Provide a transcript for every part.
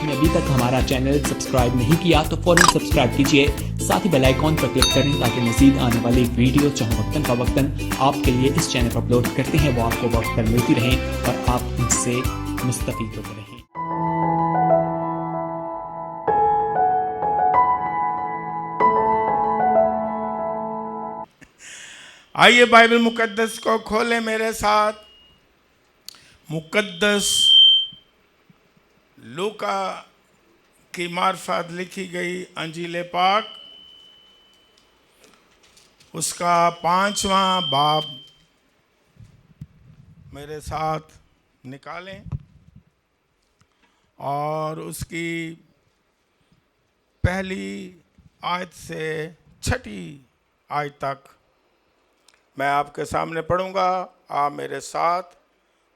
आपने अभी तक हमारा चैनल सब्सक्राइब नहीं किया तो फौरन सब्सक्राइब कीजिए, साथ ही बेल आइकॉन पर क्लिक करें ताकि मजीद आने वाली वीडियो चाहे वक्तन फवक्तन आपके लिए इस चैनल पर अपलोड करते हैं वो आपको वक्त पर मिलती रहें और आप इनसे मुस्तफीद होते रहें। आइए बाइबल मुकद्दस को खोलें मेरे साथ। मुकद्दस लूका की मार्फत लिखी गई अंजील पाक, उसका 5वां बाब मेरे साथ निकालें और उसकी पहली आयत से 6ठी आयत तक मैं आपके सामने पढ़ूंगा। आप मेरे साथ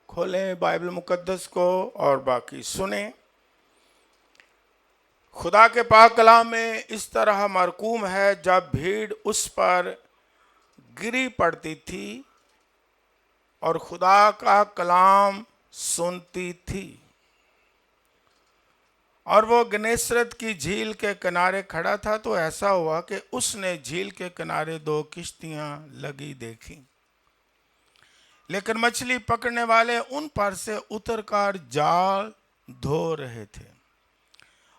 खोलें बाइबल मुकद्दस को और बाकी सुने। खुदा के पाक कलाम में इस तरह मरकूम है, जब भीड़ उस पर गिरी पड़ती थी और खुदा का कलाम सुनती थी, और वो गनेसरत की झील के किनारे खड़ा था, तो ऐसा हुआ कि उसने झील के किनारे 2 किश्तियां लगी देखी, लेकिन मछली पकड़ने वाले उन पर से उतरकर जाल धो रहे थे।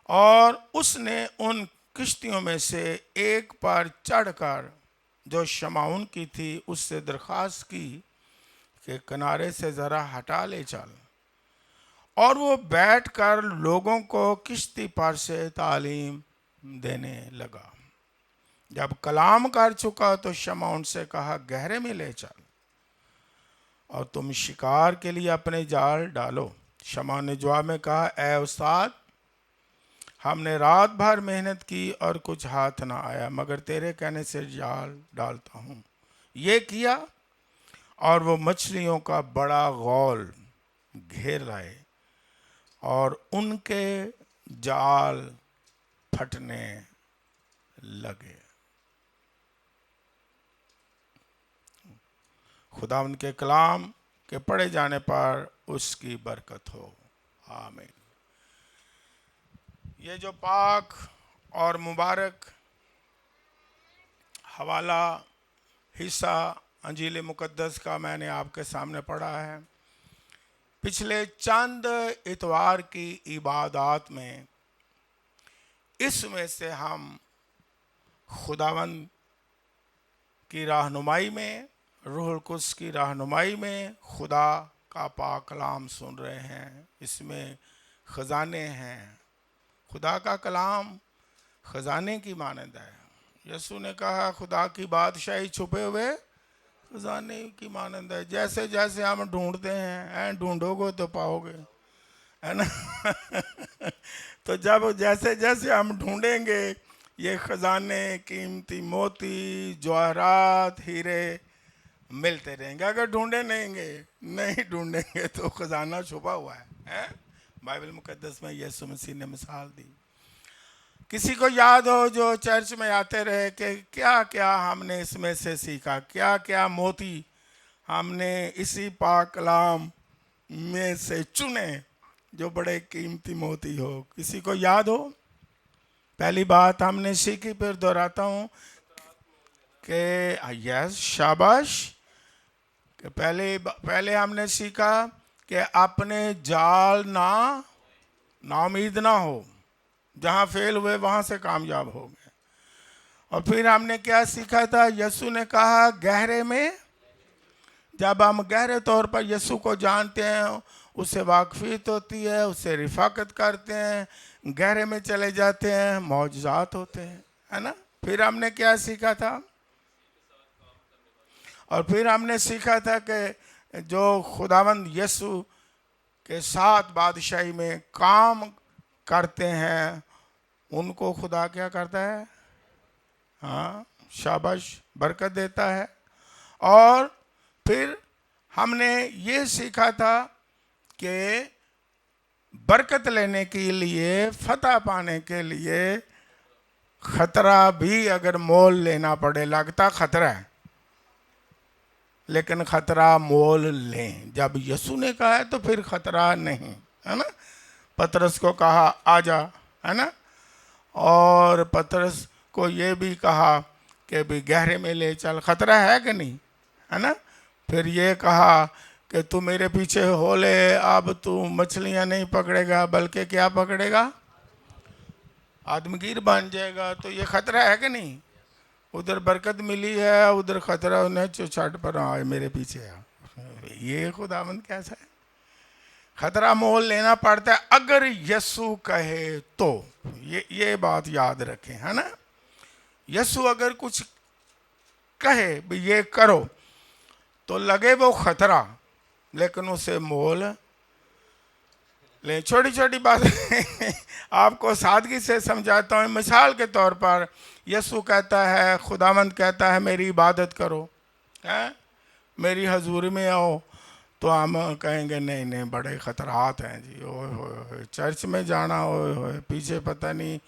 और उसने उन किश्तियों में से एक पर चढ़कर, जो शमाउन की थी, उससे दरख्वास्त की कि किनारे से ज़रा हटा ले चल। और वो बैठकर लोगों को किश्ती पर से तालीम देने लगा। जब कलाम कर चुका तो शमाउन से कहा, गहरे में ले चल और तुम शिकार के लिए अपने जाल डालो। शमाउन ने जवाब में कहा, ए उस्ताद, हमने रात भर मेहनत की और कुछ हाथ ना आया, मगर तेरे कहने से जाल डालता हूँ। ये किया और वो मछलियों का बड़ा गौल घेर लाए और उनके जाल फटने लगे। खुदा उनके कलाम के पढ़े जाने पर उसकी बरकत हो, आमीन। ये जो पाक और मुबारक हवाला हिस्सा अंजील मुकद्दस का मैंने आपके सामने पढ़ा है, पिछले चंद इतवार की इबादत में इसमें से हम खुदावंद की रहनुमाई में, रूहुल कुद्स की रहनुमाई में खुदा का पाक कलाम सुन रहे हैं। इसमें ख़जाने हैं। खुदा का कलाम ख़जाने की मानंद है। यीशु ने कहा, खुदा की बादशाही छुपे हुए ख़जाने की मानंद है। जैसे जैसे हम ढूंढते हैं, ढूंढोगे तो पाओगे, है ना। तो जब जैसे जैसे हम ढूंढेंगे ये ख़जाने, कीमती मोती, जवाहरात, हीरे मिलते रहेंगे। अगर नहीं ढूंढेंगे तो ख़जाना छुपा हुआ है? बाइबल मुकद्दस में यीशु मसीह ने मिसाल दी। किसी को याद हो जो चर्च में आते रहे कि क्या क्या हमने इसमें से सीखा, क्या क्या मोती हमने इसी पाक कलाम में से चुने जो बड़े कीमती मोती हो? किसी को याद हो? पहली बात हमने सीखी, फिर दोहराता हूँ कि यस, शाबाश, कि पहले हमने सीखा कि अपने जाल ना उम्मीद ना हो, जहाँ फेल हुए वहाँ से कामयाब हो गए। और फिर हमने क्या सीखा था? यीशु ने कहा, गहरे में, जब हम गहरे तौर पर यीशु को जानते हैं, उससे वाकफियत होती है, उससे रिफाकत करते हैं, गहरे में चले जाते हैं, मौजज़ात होते हैं, है ना। फिर हमने क्या सीखा था? और फिर हमने सीखा था कि जो खुदावंद यीशु के साथ बादशाही में काम करते हैं उनको खुदा क्या करता है? हाँ, शाबाश, बरकत देता है। और फिर हमने ये सीखा था कि बरकत लेने के लिए, फतह पाने के लिए खतरा भी अगर मोल लेना पड़े, लगता खतरा है लेकिन खतरा मोल लें। जब यीशु ने कहा है तो फिर खतरा नहीं, है ना। पतरस को कहा आ जा, है ना, और पतरस को ये भी कहा कि भी गहरे में ले चल, खतरा है कि नहीं, है ना। फिर ये कहा कि तू मेरे पीछे हो ले, अब तू मछलियां नहीं पकड़ेगा बल्कि क्या पकड़ेगा, आदमगीर बन जाएगा। तो ये खतरा है कि नहीं, उधर बरकत मिली है, उधर खतरा, उन्हें छठ पर आए मेरे पीछे आ। ये खुदावंद कैसा है, खतरा मोल लेना पड़ता है अगर यीशु कहे तो। ये बात याद रखें, है ना। यीशु अगर कुछ कहे भी ये करो तो लगे वो खतरा, लेकिन उसे मोल ले। छोटी छोटी बातें आपको सादगी से समझाता हूँ। मिसाल के तौर पर यीशु कहता है, खुदावंद कहता है मेरी इबादत करो, है, मेरी हजूरी में आओ, तो हम कहेंगे नहीं नहीं बड़े ख़तरात हैं जी, ओए होए चर्च में जाना, ओए होए पीछे पता नहीं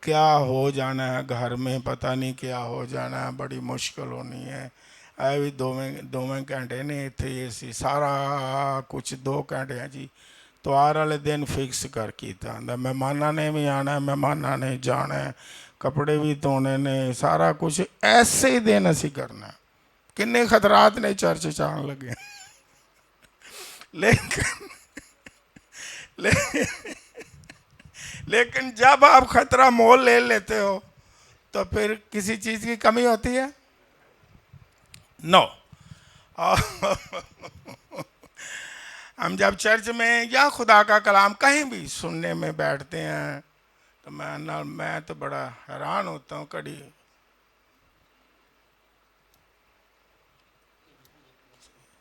क्या हो जाना है, घर में पता नहीं क्या हो जाना है, बड़ी मुश्किल होनी है। भी दोवें घंटे ने थे सी सारा कुछ 2 घंटे हैं जी। त्योहार वाले दिन फिक्स कर किया, मेहमाना ने भी आना है, मेहमाना ने जाना है, कपड़े भी धोने ने, सारा कुछ ऐसे ही दिन असी करना है। किन्ने खतरात ने चर्च च आन लगे लेकिन जब आप खतरा मोल ले लेते हो तो फिर किसी चीज की कमी होती है, नो। हम जब चर्च में या खुदा का कलाम कहीं भी सुनने में बैठते हैं तो मैं तो बड़ा हैरान होता हूँ कड़ी।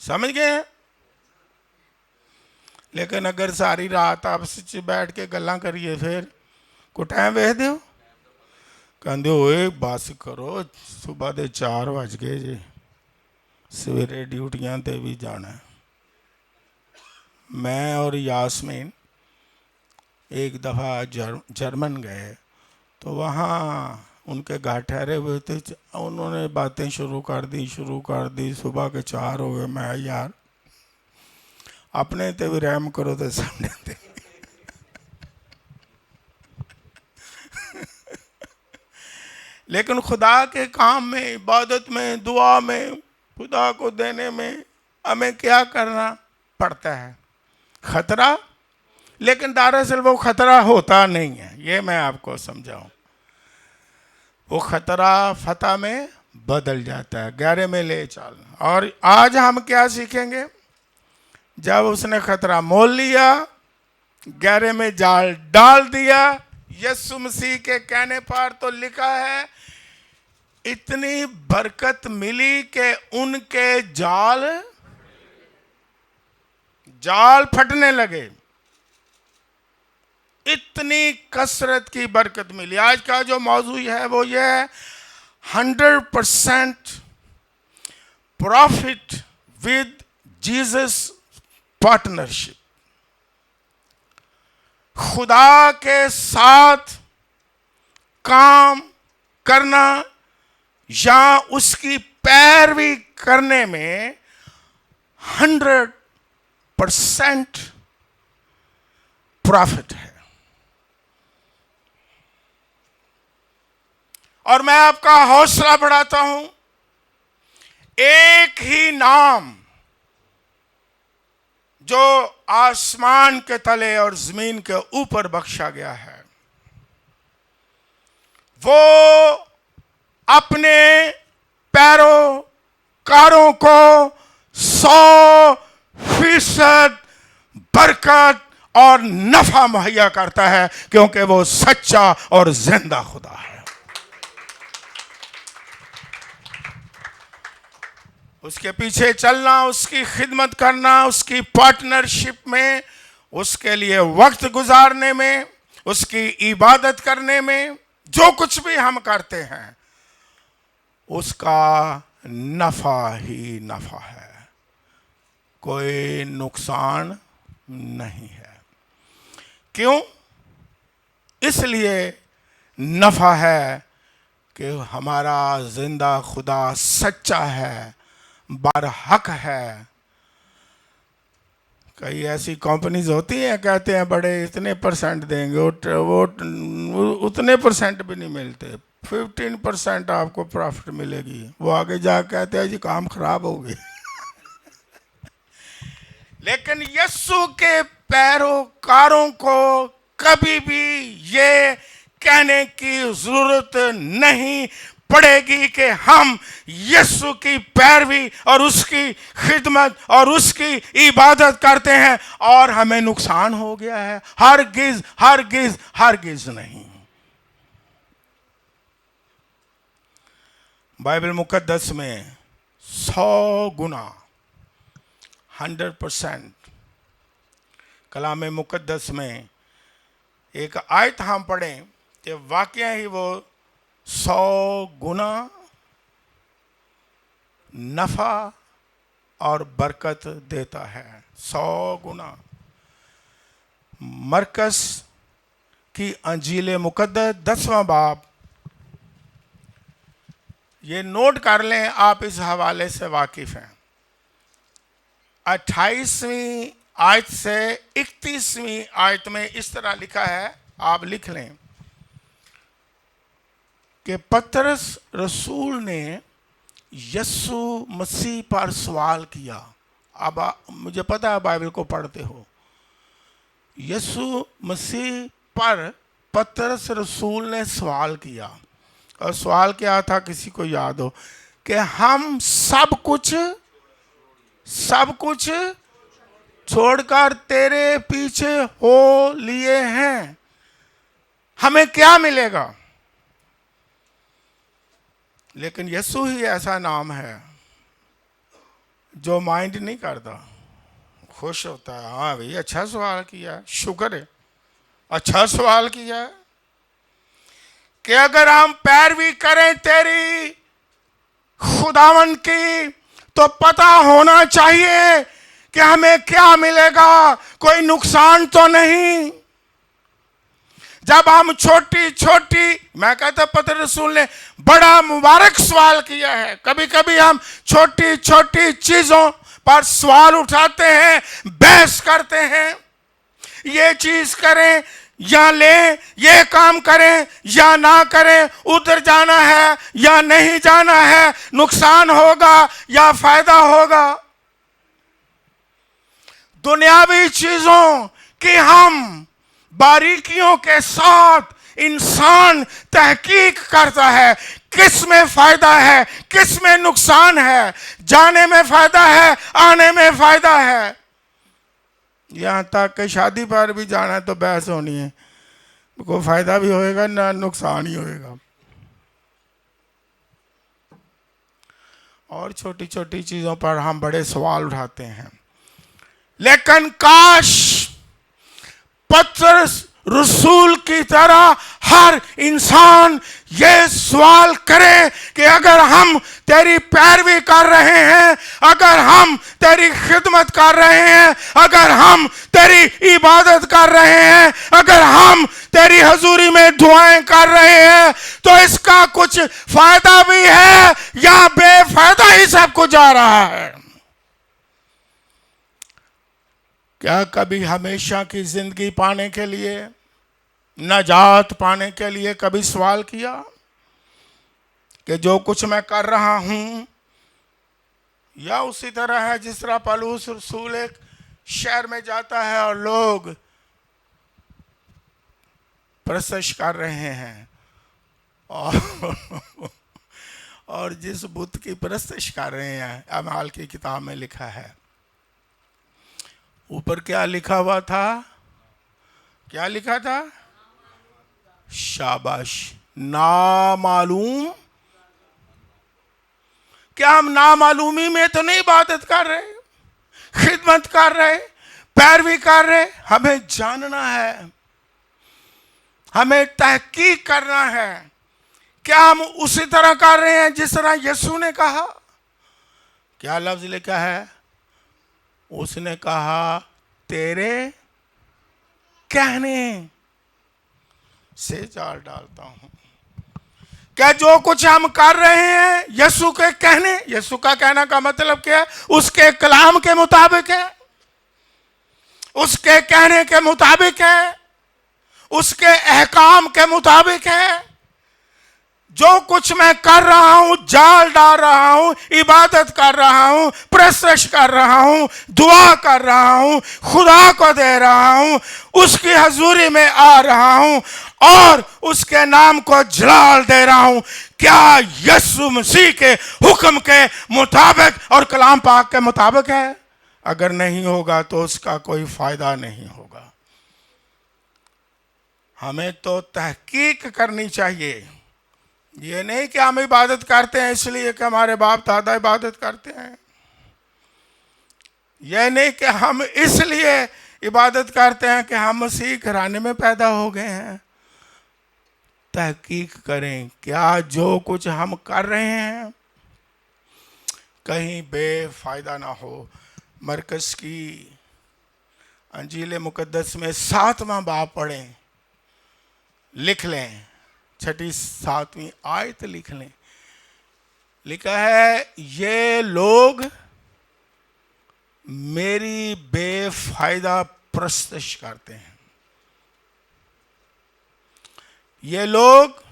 समझ गए। लेकिन अगर सारी रात आपस बैठ के गल्लां करिए फिर को टाइम वेख दो, कहते हो बस करो, सुबह के 4 बज गए जी, सवेरे ड्यूटियां ते भी जाना है। मैं और यास्मीन एक दफ़ा जर्मन गए तो वहाँ उनके घर ठहरे हुए थे, उन्होंने बातें शुरू कर दी। सुबह के 4 हो गए। मैं यार अपने ते भी रहम करो तो सामने ते लेकिन खुदा के काम में, इबादत में, दुआ में, खुदा को देने में हमें क्या करना पड़ता है, खतरा। लेकिन दरअसल वो खतरा होता नहीं है, ये मैं आपको समझाऊं। वो खतरा फतह में बदल जाता है, गहरे में ले चलना। और आज हम क्या सीखेंगे, जब उसने खतरा मोल लिया, गहरे में जाल डाल दिया, यीशु मसीह के कहने पर तो लिखा है इतनी बरकत मिली कि उनके जाल फटने लगे। इतनी कसरत की बरकत मिली। आज का जो मौजू है वो ये है 100% प्रॉफिट विद जीसस पार्टनरशिप। खुदा के साथ काम करना या उसकी पैरवी करने में 100% प्रॉफिट है। और मैं आपका हौसला बढ़ाता हूं, एक ही नाम जो आसमान के तले और जमीन के ऊपर बख्शा गया है, वो अपने पैरोकारों को 100% बरकत और नफा मुहैया करता है, क्योंकि वो सच्चा और जिंदा खुदा है। उसके पीछे चलना, उसकी खिदमत करना, उसकी पार्टनरशिप में, उसके लिए वक्त गुजारने में, उसकी इबादत करने में, जो कुछ भी हम करते हैं उसका नफा ही नफा है, कोई नुकसान नहीं है। क्यों? इसलिए नफा है कि हमारा जिंदा खुदा सच्चा है, बरहक है, कई ऐसी कंपनीज होती हैं, कहते हैं बड़े इतने परसेंट देंगे, वो उतने परसेंट भी नहीं मिलते। 15% आपको प्रॉफिट मिलेगी, वो आगे जा कहते हैं जी काम खराब हो गया। लेकिन यीशु के पैरोकारों को कभी भी ये कहने की जरूरत नहीं पड़ेगी कि हम यीशु की पैरवी और उसकी खिदमत और उसकी इबादत करते हैं और हमें नुकसान हो गया है। हरगिज हरगिज हरगिज नहीं। बाइबल मुकद्दस में 100 गुना 100% कलाम मुकद्दस में एक आयत हम पढ़ें कि वाकया ही वो 100 गुना नफा और बरकत देता है। 100 गुना। मरकस की अंजील मुकद्दस 10वां बाब, ये नोट कर लें, आप इस हवाले से वाकिफ हैं। 28वीं आयत से 31वीं आयत में इस तरह लिखा है, आप लिख लें कि पतरस रसूल ने यीशु मसीह पर सवाल किया। अब मुझे पता है बाइबल को पढ़ते हो। यीशु मसीह पर पतरस रसूल ने सवाल किया, और सवाल क्या था किसी को याद हो? कि हम सब कुछ छोड़कर तेरे पीछे हो लिए हैं, हमें क्या मिलेगा? लेकिन यीशु ही ऐसा नाम है जो माइंड नहीं करता, खुश होता है। हाँ भाई, अच्छा सवाल किया है, शुक्र है, अच्छा सवाल किया है। कि अगर हम पैरवी करें तेरी खुदावन की, तो पता होना चाहिए कि हमें क्या मिलेगा, कोई नुकसान तो नहीं। जब हम छोटी छोटी, मैं कहता पतरस रसूल ने बड़ा मुबारक सवाल किया है। कभी कभी हम छोटी छोटी चीजों पर सवाल उठाते हैं, बहस करते हैं, ये चीज करें या लें, ये काम करें या ना करें, उधर जाना है या नहीं जाना है, नुकसान होगा या फायदा होगा। दुनियावी चीजों की हम बारीकियों के साथ इंसान तहकीक करता है, किस में फायदा है, किस में नुकसान है, जाने में फायदा है, आने में फायदा है। यहां तक कि शादी पर भी जाना है तो बहस होनी है, कोई फायदा भी होएगा ना नुकसान ही होएगा। और छोटी छोटी चीजों पर हम बड़े सवाल उठाते हैं। लेकिन काश पतरस रसूल की तरह हर इंसान ये सवाल करे कि अगर हम तेरी पैरवी कर रहे हैं, अगर हम तेरी खिदमत कर रहे हैं, अगर हम तेरी इबादत कर रहे हैं, अगर हम तेरी हजूरी में दुआएं कर रहे हैं, तो इसका कुछ फायदा भी है या बेफायदा ही सब कुछ जा रहा है? क्या कभी हमेशा की जिंदगी पाने के लिए, नजात पाने के लिए कभी सवाल किया कि जो कुछ मैं कर रहा हूं, या उसी तरह है जिस तरह पौलुस रसूल एक शहर में जाता है और लोग प्रशंसा कर रहे हैं, और जिस बुत की प्रशंसा कर रहे हैं, अमाल की किताब में लिखा है, ऊपर क्या लिखा हुआ था? क्या लिखा था? शाबाश, नामालूम। क्या हम नामालूमी में तो नहीं इबादत कर रहे, खिदमत कर रहे, पैरवी कर रहे? हमें जानना है, हमें तहकीक करना है। क्या हम उसी तरह कर रहे हैं जिस तरह यीशु ने कहा? क्या लफ्ज लिखा है? उसने कहा, तेरे कहने से जाल डालता हूं। क्या जो कुछ हम कर रहे हैं यीशु के कहने, यीशु का कहना का मतलब क्या है? उसके कलाम के मुताबिक है। उसके कहने के मुताबिक है, उसके अहकाम के मुताबिक है। जो कुछ मैं कर रहा हूं, जाल डाल रहा हूं, इबादत कर रहा हूं, प्रस्तश कर रहा हूं, दुआ कर रहा हूं, खुदा को दे रहा हूं, उसकी हजूरी में आ रहा हूं और उसके नाम को जलाल दे रहा हूं, क्या यीशु मसीह के हुक्म के मुताबिक और कलाम पाक के मुताबिक है? अगर नहीं होगा तो उसका कोई फायदा नहीं होगा। हमें तो तहकीक करनी चाहिए। ये नहीं कि हम इबादत करते हैं इसलिए कि हमारे बाप दादा इबादत करते हैं। यह नहीं कि हम इसलिए इबादत करते हैं कि हम मसीह घराने में पैदा हो गए हैं। तहकीक करें, क्या जो कुछ हम कर रहे हैं कहीं बेफायदा ना हो। मरकज़ की अंजील मुकद्दस में 7वां बाब पढ़ें, लिख लें, 6-7वीं आयत लिख लें। लिखा है, ये लोग मेरी बेफायदा प्रस्तश करते हैं। ये लोग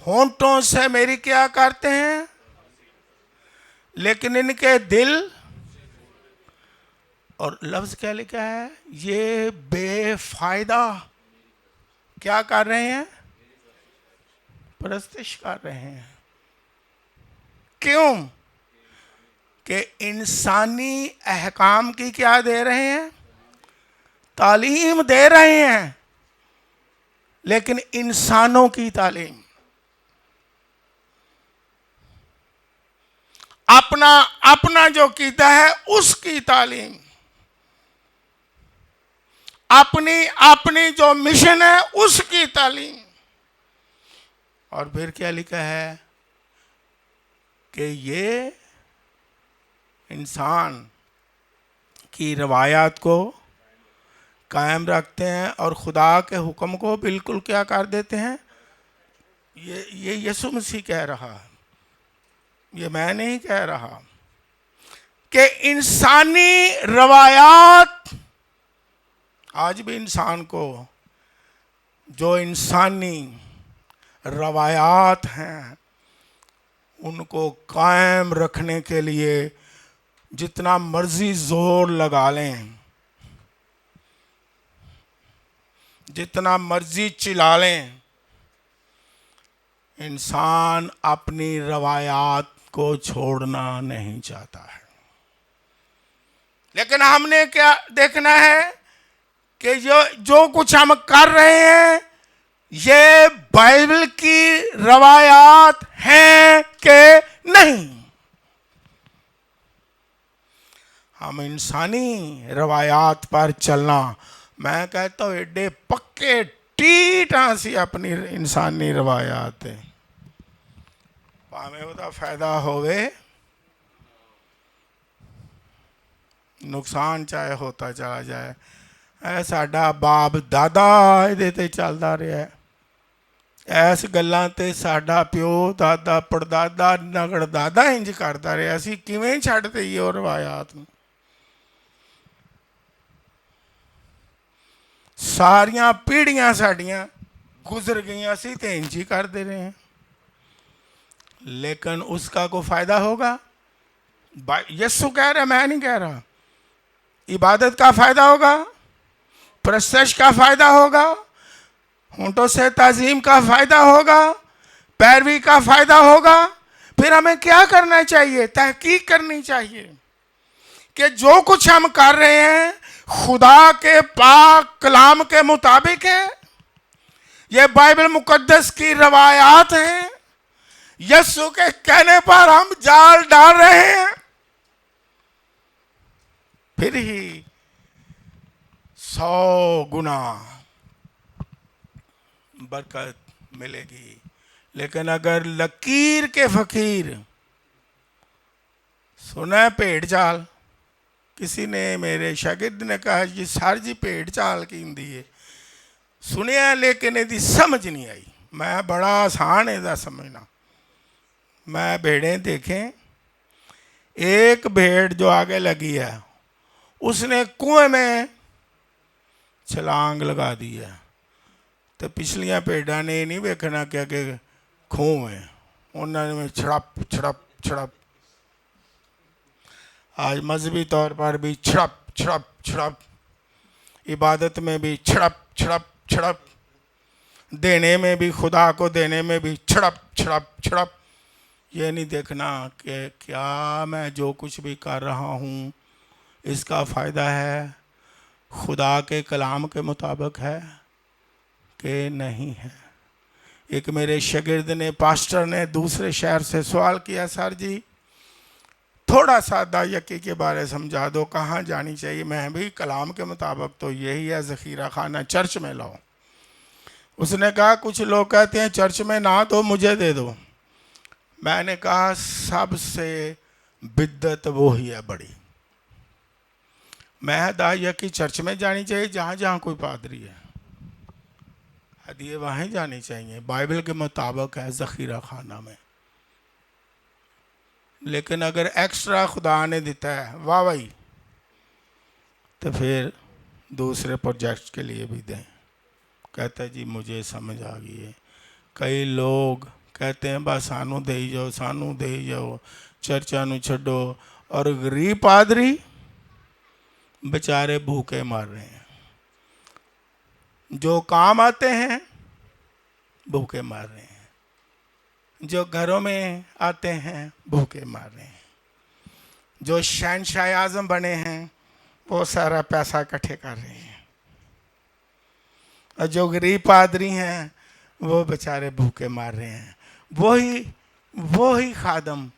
होंठों से मेरी क्या करते हैं, लेकिन इनके दिल, और लफ्ज क्या लिखा है, ये बेफायदा क्या कर रहे हैं, प्रस्तश कर रहे हैं। क्यों? कि इंसानी अहकाम की क्या दे रहे हैं, तालीम दे रहे हैं, लेकिन इंसानों की तालीम, अपना अपना जो कीता है उसकी तालीम, अपनी अपनी जो मिशन है उसकी तालीम। और फिर क्या लिखा है कि ये इंसान की रवायात को कायम रखते हैं और खुदा के हुक्म को बिल्कुल क्या कर देते हैं। ये यीशु मसीह कह रहा है, ये मैं नहीं कह रहा। कि इंसानी रवायात, आज भी इंसान को जो इंसानी रवायात हैं उनको कायम रखने के लिए जितना मर्जी जोर लगा लें, जितना मर्जी चिल्ला लें, इंसान अपनी रवायात को छोड़ना नहीं चाहता है। लेकिन हमने क्या देखना है कि जो कुछ हम कर रहे हैं ये बाइबल की रवायात हैं कि नहीं। हम इंसानी रवायात पर चलना, मैं कहता हूँ एडे पक्के टीटा सी अपनी इंसानी रवायात है, भावें उसका फायदा होवे नुकसान चाहे होता चला जाए। ऐ साडा बाप दादा इहदे ते चलदा रहा है, ऐस गल्लां ते साडा प्यो दादा पड़दादा नगड़ दादा इंज करदा रहा, असीं किवें छड्ड दईए ओह रवायात नूं। सारियां पीढ़ियां साडियां गुजर गईयां, असीं ते इंज ही करदे रहे हैं, लेकिन उसका कोई फायदा होगा? यीशु कह रहा, मैं नहीं कह रहा। इबादत का फायदा होगा, प्रस्तश का फायदा होगा, होंठों से ताजीम का फायदा होगा, पैरवी का फायदा होगा। फिर हमें क्या करना चाहिए? तहकीक करनी चाहिए कि जो कुछ हम कर रहे हैं खुदा के पाक कलाम के मुताबिक है, ये बाइबल मुकद्दस की रवायात हैं, यीशु के कहने पर हम जाल डाल रहे हैं, फिर ही 100 गुना बरकत मिलेगी। लेकिन अगर लकीर के फकीर सुना भेड़ चाल, किसी ने मेरे शागिर्द ने कहा जी सर जी भेड़ चाल की हुंदी है, सुनिया लेकिन यदि समझ नहीं आई। मैं बड़ा आसान है समझना। मैं भेड़ें देखें, एक भेड़ जो आगे लगी है उसने कुएं में छलांग लगा दी है। तो पिछलियां भेडां ने नहीं वेखना कि अगे खूह है, उन्होंने छड़प छड़प छड़प। आज मजहबी तौर पर भी छड़प छड़प छड़प, इबादत में भी छड़प छड़प छड़प, देने में भी, खुदा को देने में भी छड़प छड़प छड़प। ये नहीं देखना कि क्या मैं जो कुछ भी कर रहा हूँ इसका फ़ायदा है, खुदा के कलाम के मुताबिक है कि नहीं है। एक मेरे शागिर्द ने, पास्टर ने दूसरे शहर से सवाल किया, सर जी थोड़ा सा दायकी के बारे समझा दो, कहाँ जानी चाहिए। मैं भी कलाम के मुताबिक तो यही है, ज़ख़ीरा खाना चर्च में लाओ। उसने कहा कुछ लोग कहते हैं चर्च में ना दो, मुझे दे दो। मैंने कहा सबसे बिद्दत वो ही है बड़ी। मैं दायकी चर्च में जानी चाहिए जहाँ जहाँ कोई पादरी है, हदिये वहाँ जानी चाहिए, बाइबल के मुताबिक है ज़ख़ीरा खाना में। लेकिन अगर एक्स्ट्रा खुदा ने देता है वाह भाई, तो फिर दूसरे प्रोजेक्ट के लिए भी दें। कहता है जी मुझे समझ आ गई है। कई लोग कहते हैं बस सानू दे जाओ, सानू दे जाओ, चर्चा नू छड्डो, और गरीब पादरी बेचारे भूखे मर रहे हैं। जो काम आते हैं भूखे मर रहे हैं, जो घरों में आते हैं भूखे मर रहे हैं, जो शहनशाह आज़म बने हैं वो सारा पैसा इकट्ठे कर रहे हैं, और जो गरीब पादरी हैं वो बेचारे भूखे मर रहे हैं। वही खादम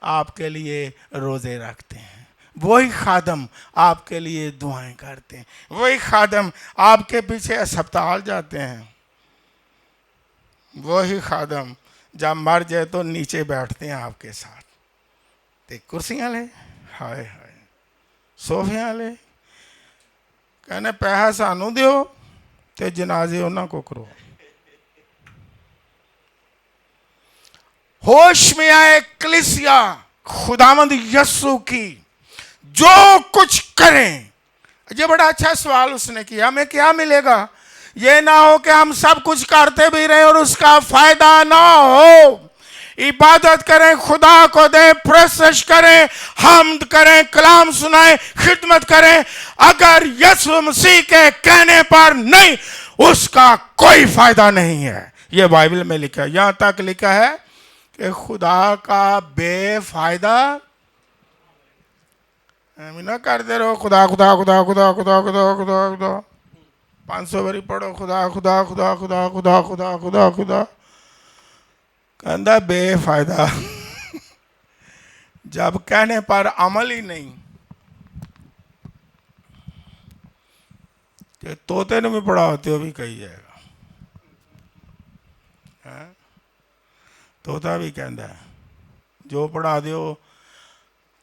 आपके लिए रोज़े रखते हैं, वही खादम आपके लिए दुआएं करते हैं, वही खादम आपके पीछे अस्पताल जाते हैं, वही खादम जब मर जाए तो नीचे बैठते हैं आपके साथ, ते कुर्सियां ले, हाय हाय सोफियां ले, कहने पैसा सानू दियो ते जनाजे उन्हां को करो। होश में आए कलीसिया खुदावंद यस्सु की जो कुछ करें। ये बड़ा अच्छा सवाल उसने किया, हमें क्या मिलेगा? ये ना हो कि हम सब कुछ करते भी रहे और उसका फायदा ना हो। इबादत करें, खुदा को दें, प्रशंस करें, हम्द करें, कलाम सुनाएं, खिदमत करें, अगर यीशु मसीह के कहने पर नहीं, उसका कोई फायदा नहीं है। ये बाइबल में लिखा है। यहां तक लिखा है कि खुदा का बेफायदा ना करते रहो, खुदा खुदा खुदा खुदा खुदा खुदा खुदा खुदा 500 बारी पढ़ो खुदा खुदा खुदा खुदा खुदा खुदा खुदा खुदा, कहता बेफायदा। जब कहने पर अमल ही नहीं, तो तोते ने भी पढ़ा होते हो भी कही जाएगा, तोता भी कहता है जो पढ़ा दो,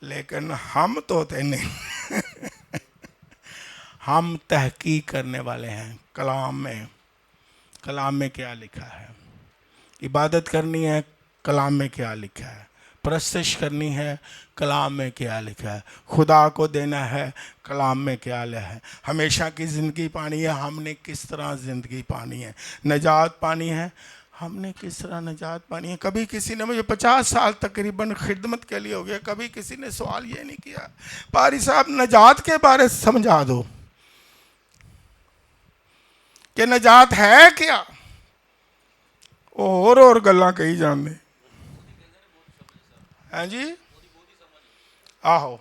लेकिन हम तोते नहीं। हम तहकीक करने वाले हैं कलाम में। कलाम में क्या लिखा है? इबादत करनी है, कलाम में क्या लिखा है? प्रशंसा करनी है, कलाम में क्या लिखा है? खुदा को देना है, कलाम में क्या लिखा है? हमेशा की ज़िंदगी पानी है, हमने किस तरह ज़िंदगी पानी है? नजात पानी है, हमने किस तरह नजात पानी है? कभी किसी ने, मुझे 50 साल तकरीबन खिदमत के लिए हो गया, कभी किसी ने सवाल ये नहीं किया पारी साहब नजात के बारे समझा दो कि नजात है क्या? और गल्लां कही जाने हैं जी। आहो,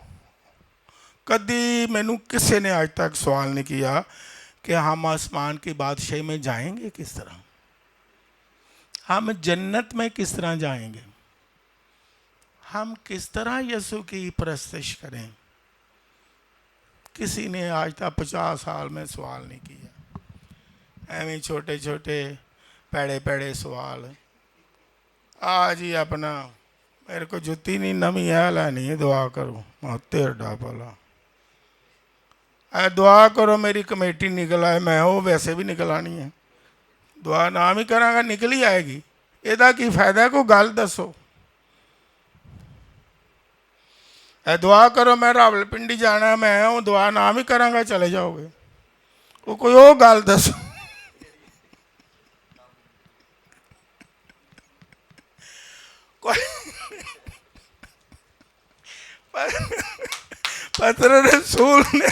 कदी मैनू किसी ने आज तक सवाल नहीं किया कि हम आसमान की बादशाही में जाएंगे किस तरह, हम जन्नत में किस तरह जाएंगे, हम किस तरह यीशु की प्रशंसा करें। किसी ने आज तक 50 साल में सवाल नहीं किया। एवं छोटे छोटे पैड़े पैड़े सवाल। आज ही अपना मेरे को जुत्ती नहीं नवी है लैनी है, दुआ करो तेरा भला, दुआ करो मेरी कमेटी निकल आए। मैं वो वैसे भी निकल आनी है, दुआ नाम ही करांगा निकल ही आएगी। ਇਹਦਾ ਕੀ ਫਾਇਦਾ? ਕੋਈ ਗੱਲ ਦੱਸੋ। दुआ करो मैं रावलपिंडी जाना, मैं हूँ दुआ नाम ही करांगा चले जाओगे। वो कोई और गल दसो। पत्र रसूल ने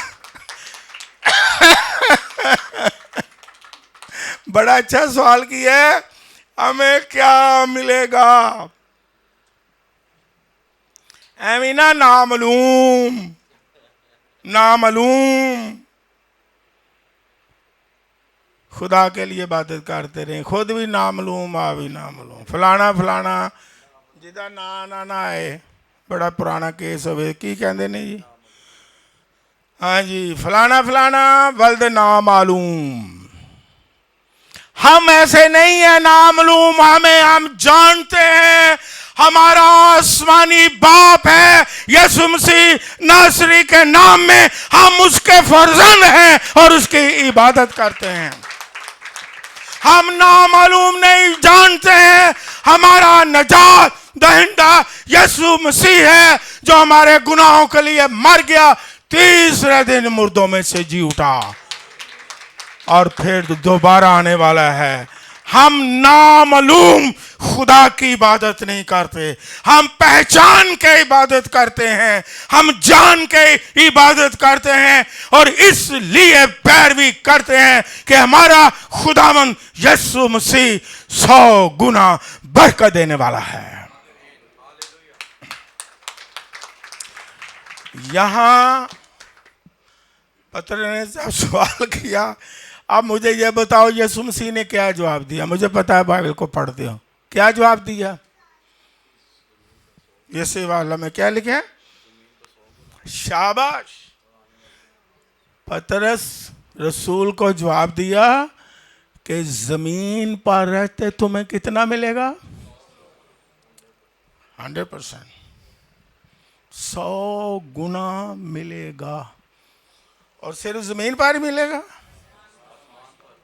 बड़ा अच्छा सवाल किया है, हमें क्या मिलेगा? एमीना नामालूम, नामालूम। खुदा के लिए इबादत करते रहे, खुद भी नामालूम, आ भी नामालूम, फलाना फलाना जिदा ना ना आए। बड़ा पुराना केस होवे की कहते ने जी, हाँ जी, फलाना फलाना बल्द नामालूम। हम ऐसे नहीं है नामालूम, हम जानते हैं हमारा आसमानी बाप है यीशु मसीह नासरी के नाम में, हम उसके फर्जंद हैं और उसकी इबादत करते हैं। हम नामालूम नहीं, जानते हैं हमारा नजात दहिंदा यीशु मसीह है जो हमारे गुनाहों के लिए मर गया, तीसरे दिन मुर्दों में से जी उठा और फिर दोबारा आने वाला है। हम नामालूम खुदा की इबादत नहीं करते, हम पहचान के इबादत करते हैं, हम जान के इबादत करते हैं और इसलिए पैरवी करते हैं कि हमारा खुदावंद यीशु मसीह 100 गुना बरकत देने वाला है। यहां पत्र ने जब सवाल किया, अब मुझे यह बताओ यीशु मसीह ने क्या जवाब दिया? मुझे पता है बाइबल को पढ़ते हो, क्या जवाब दिया? ये वाला में क्या लिखे? शाबाश। पतरस रसूल को जवाब दिया कि जमीन पर रहते तुम्हें कितना मिलेगा? 100%, 100 गुना मिलेगा। और सिर्फ जमीन पर ही मिलेगा?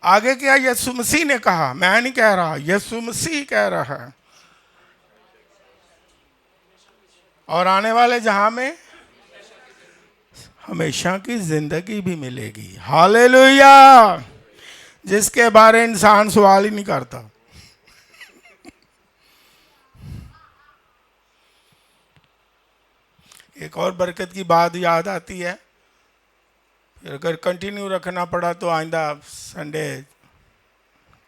आगे क्या यीशु मसीह ने कहा, मैं नहीं कह रहा, यीशु मसीह कह रहा है। और आने वाले जहां में हमेशा की जिंदगी भी मिलेगी। हालेलुया। जिसके बारे इंसान सवाल ही नहीं करता। एक और बरकत की बात याद आती है, फिर अगर कंटिन्यू रखना पड़ा तो आइंदा संडे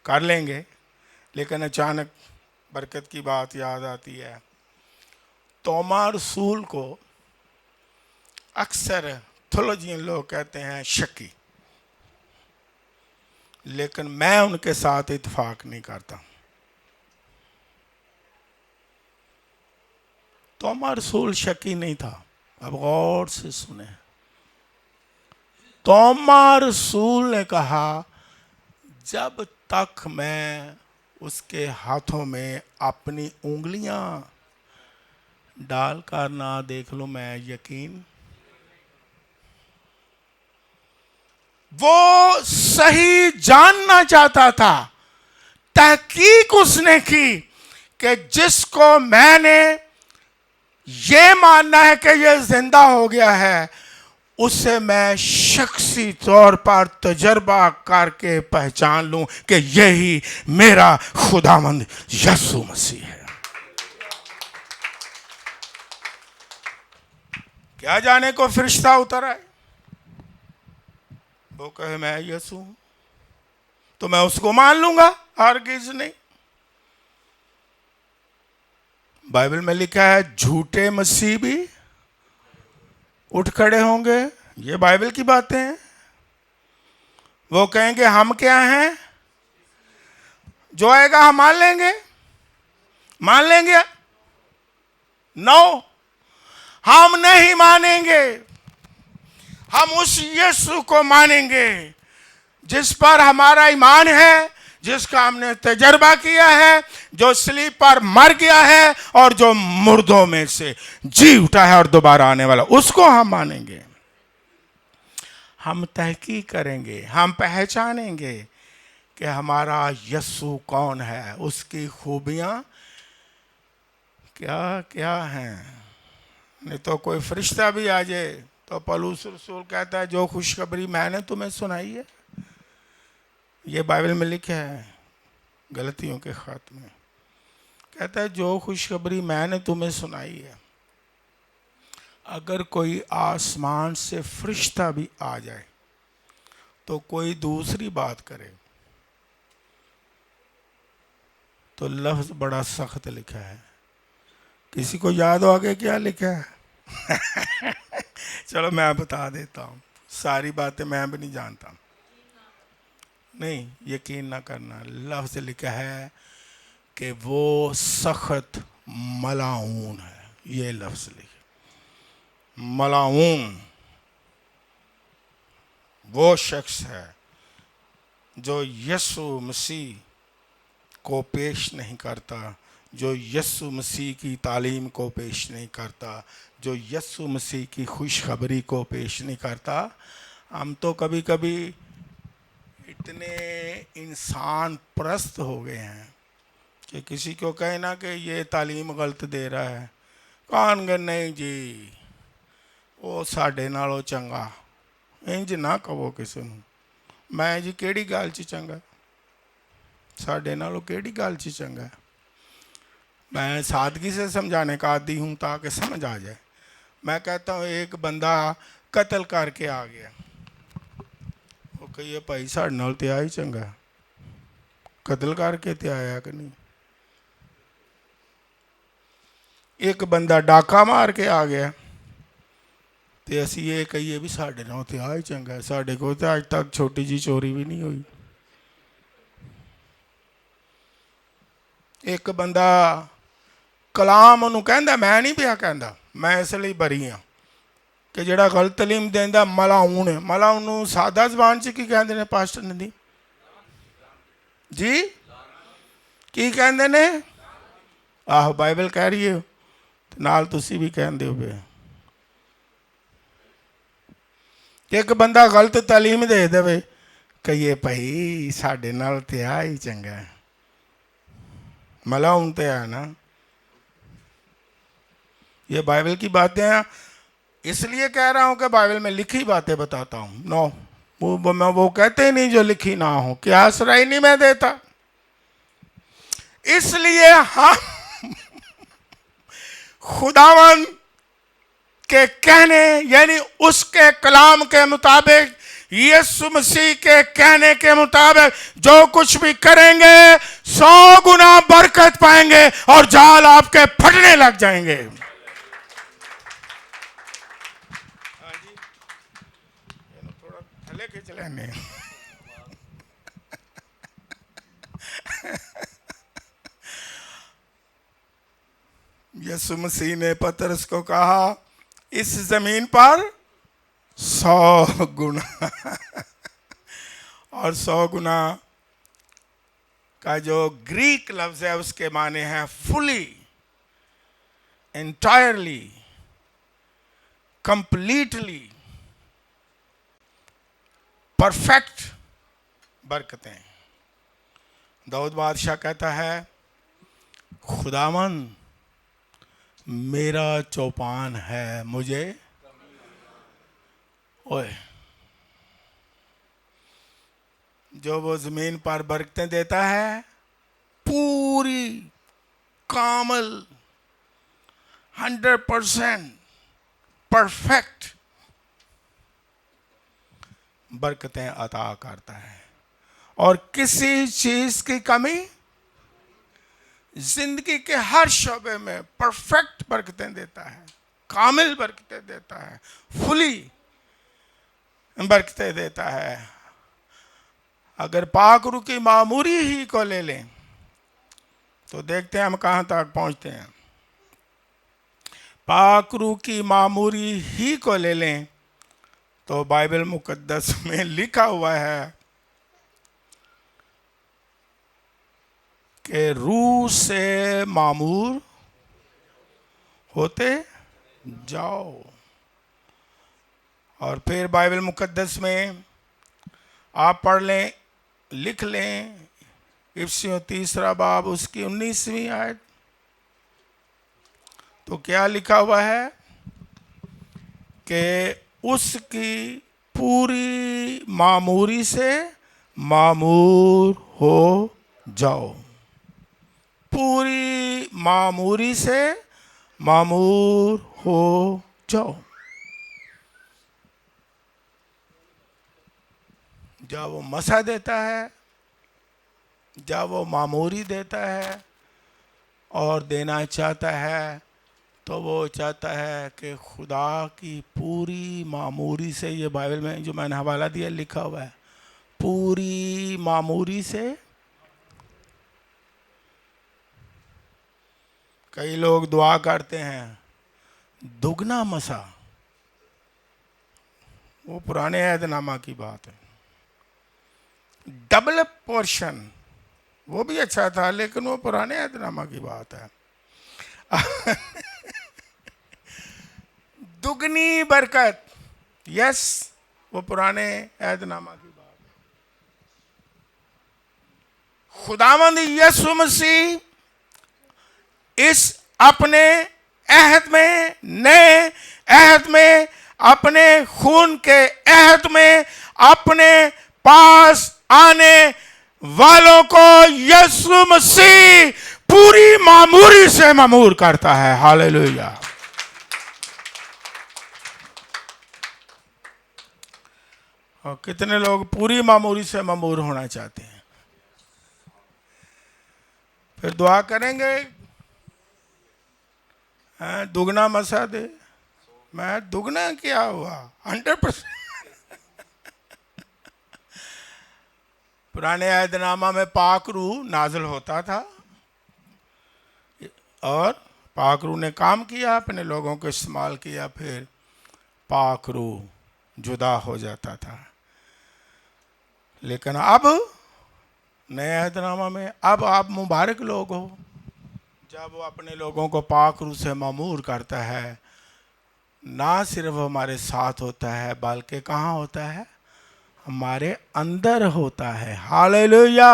कर लेंगे, लेकिन अचानक बरकत की बात याद आती है। तोमा रसूल को अक्सर थियोलॉजियन लोग कहते हैं शकी, लेकिन मैं उनके साथ इत्तेफाक नहीं करता। तोमा रसूल शकी नहीं था। अब गौर से सुने, तोमा रसूल ने कहा जब तक मैं उसके हाथों में अपनी उंगलियां डालकर ना देख लूं मैं यकीन। वो सही जानना चाहता था, तहकीक उसने की कि जिसको मैंने ये मानना है कि ये जिंदा हो गया है, उसे मैं शख्सी तौर पर तजर्बा करके पहचान लूं कि यही मेरा खुदावंद यीशु मसीह है। क्या जाने को फरिश्ता उतर आए, वो कहे मैं यीशु हूं, तो मैं उसको मान लूंगा? हरगिज नहीं। बाइबल में लिखा है झूठे मसीह भी उठ खड़े होंगे। ये बाइबल की बातें हैं। वो कहेंगे हम क्या हैं, जो आएगा हम मान लेंगे। मान लेंगे? नो, हम नहीं मानेंगे। हम उस यीशु को मानेंगे जिस पर हमारा ईमान है, जिसका हमने तजर्बा किया है, जो सलीब पर मर गया है और जो मुर्दों में से जी उठा है और दोबारा आने वाला, उसको हम मानेंगे। हम तहकीक करेंगे, हम पहचानेंगे कि हमारा यीशु कौन है, उसकी खूबियां क्या क्या हैं। नहीं तो कोई फरिश्ता भी आ जाए तो पौलुस रसूल कहता है जो खुशखबरी मैंने तुम्हें सुनाई है, ये बाइबल में लिखा है गलतियों के खत में, कहता है जो खुशखबरी मैंने तुम्हें सुनाई है, अगर कोई आसमान से फरिश्ता भी आ जाए तो कोई दूसरी बात करे तो लफ्ज बड़ा सख्त लिखा है। किसी को याद हो आगे क्या लिखा है? चलो मैं बता देता हूँ, सारी बातें मैं भी नहीं जानता। नहीं, यकीन ना करना, लफ्ज लिखा है कि वो सख्त मलाऊन है। ये लफ्ज लिखा, मलाऊन वो शख्स है जो यीशु मसीह को पेश नहीं करता, जो यीशु मसीह की तालीम को पेश नहीं करता, जो यीशु मसीह की खुशखबरी को पेश नहीं करता। हम तो कभी कभी इतने इंसान परस्त हो गए हैं कि किसी को कहे ना कि ये तालीम गलत दे रहा है, कौन गए नहीं जी वो साढ़े नालों चंगा, इंज ना कहो किसी ਨੂੰ। मैं जी ਕਿਹੜੀ ਗੱਲ 'ਚ ਚੰਗਾ, साढ़े नालों केड़ी गल च चंगा। मैं सादगी से समझाने का आदी हूँ ताकि समझ आ जाए। मैं कहता हूँ एक बंदा कत्ल करके आ गया, वो कहिए भाई साढ़े नाल ते आ ही चंगा, कत्ल करके ते आया कि नहीं। एक बंदा डाका मार के आ गया तो असी ये कहिए भी साढ़े नाल ते आ ही चंगा, साढ़े को तो अज तक छोटी जी चोरी भी नहीं हुई। एक बंदा कलाम ਉਹਨੂੰ ਕਹਿੰਦਾ, मैं नहीं ਪਿਆ ਕਹਿੰਦਾ, मैं इस ਲਈ बरी हाँ कि ਜਿਹੜਾ गलत तलीम देंदा मलाउन है। मलाउन ਨੂੰ ਸਾਦਾ ਜ਼ਬਾਨ 'ਚ ਕੀ ਕਹਿੰਦੇ ਨੇ ਪਾਸਟਰ ਨਦੀ ਜੀ, ਕੀ ਕਹਿੰਦੇ ਨੇ? ਆਹੋ ਬਾਈਬਲ ਕਹਿ ਰਹੀ ਹੈ ਤੇ ਨਾਲ ਤੁਸੀਂ ਵੀ ਕਹਿੰਦੇ ਹੋ। ਇੱਕ ਬੰਦਾ ਗਲਤ ਤਾਲੀਮ ਦੇ ਦੇਵੇ ਕਹੀਏ ਭਾਈ ਸਾਡੇ ਨਾਲ ਤੇ ਆ ਹੀ ਚੰਗਾ, मलाउन ते है ना। ये बाइबल की बातें हैं, इसलिए कह रहा हूं कि बाइबल में लिखी बातें बताता हूं। नो वो कहते ही नहीं जो लिखी ना हो, क्या आश्रय नहीं मैं देता। इसलिए हम खुदावन के कहने यानी उसके कलाम के मुताबिक, यीशु मसीह के कहने के मुताबिक जो कुछ भी करेंगे 100 गुना बरकत पाएंगे और जाल आपके फटने लग जाएंगे। थोड़ा थले खींच लेने। यीशु मसीह ने पतरस को कहा इस जमीन पर 100 गुना और 100 गुना का जो ग्रीक लफ्ज है उसके माने हैं फुली, एंटायरली, कंप्लीटली, परफेक्ट बरकतें। दाऊद बादशाह कहता है खुदावन मेरा चौपान है, मुझे ओए जो वो जमीन पर बरकतें देता है पूरी कामल 100% परफेक्ट बरकतें अता करता है और किसी चीज की कमी जिंदगी के हर शोबे में परफेक्ट बरकतें देता है, कामिल बरकतें देता है, फुली बरकतें देता है। अगर पाकरू की मामूरी ही को ले लें तो देखते हैं हम कहां तक पहुंचते हैं। पाकरू की मामूरी ही को ले लें तो बाइबल मुकद्दस में लिखा हुआ है कि रूह से मामूर होते जाओ। और फिर बाइबल मुकद्दस में आप पढ़ लें, लिख लें, इफिसियों 3 बाब उसकी 19वीं आयत, तो क्या लिखा हुआ है? कि उसकी पूरी मामूरी से मामूर हो जाओ। पूरी मामूरी से मामूर हो जाओ। जब वो मसा देता है, जब वो मामूरी देता है और देना चाहता है, तो वो चाहता है कि खुदा की पूरी मामूरी से, ये बाइबल में जो मैंने हवाला दिया लिखा हुआ है, पूरी मामूरी से। कई लोग दुआ करते हैं दुगना मसा, वो पुराने ऐहदनामा की बात है। डबल पोर्शन वो भी अच्छा था, लेकिन वो पुराने ऐहदनामा की बात है। दुगनी बरकत, यस, वो पुराने ऐहदनामा की बात है। खुदावंद यीशु मसीह इस अपने अहद में, नए अहद में, अपने खून के अहद में अपने पास आने वालों को यीशु मसीह पूरी मामूरी से मामूर करता है। हालेलुया। और कितने लोग पूरी मामूरी से मामूर होना चाहते हैं? फिर दुआ करेंगे, दुगना मसा दे। मैं दुगना क्या हुआ? 100%। पुराने ऐहदनामा में पाक रूह नाज़िल होता था और पाक रूह ने काम किया, अपने लोगों को इस्तेमाल किया, फिर पाक रूह जुदा हो जाता था। लेकिन अब नए ऐहदनामा में अब आप मुबारक लोग हो, जब वो अपने लोगों को पाक रूह से मामूर करता है। ना सिर्फ हमारे साथ होता है, बल्कि कहाँ होता है? हमारे अंदर होता है। हालेलुया।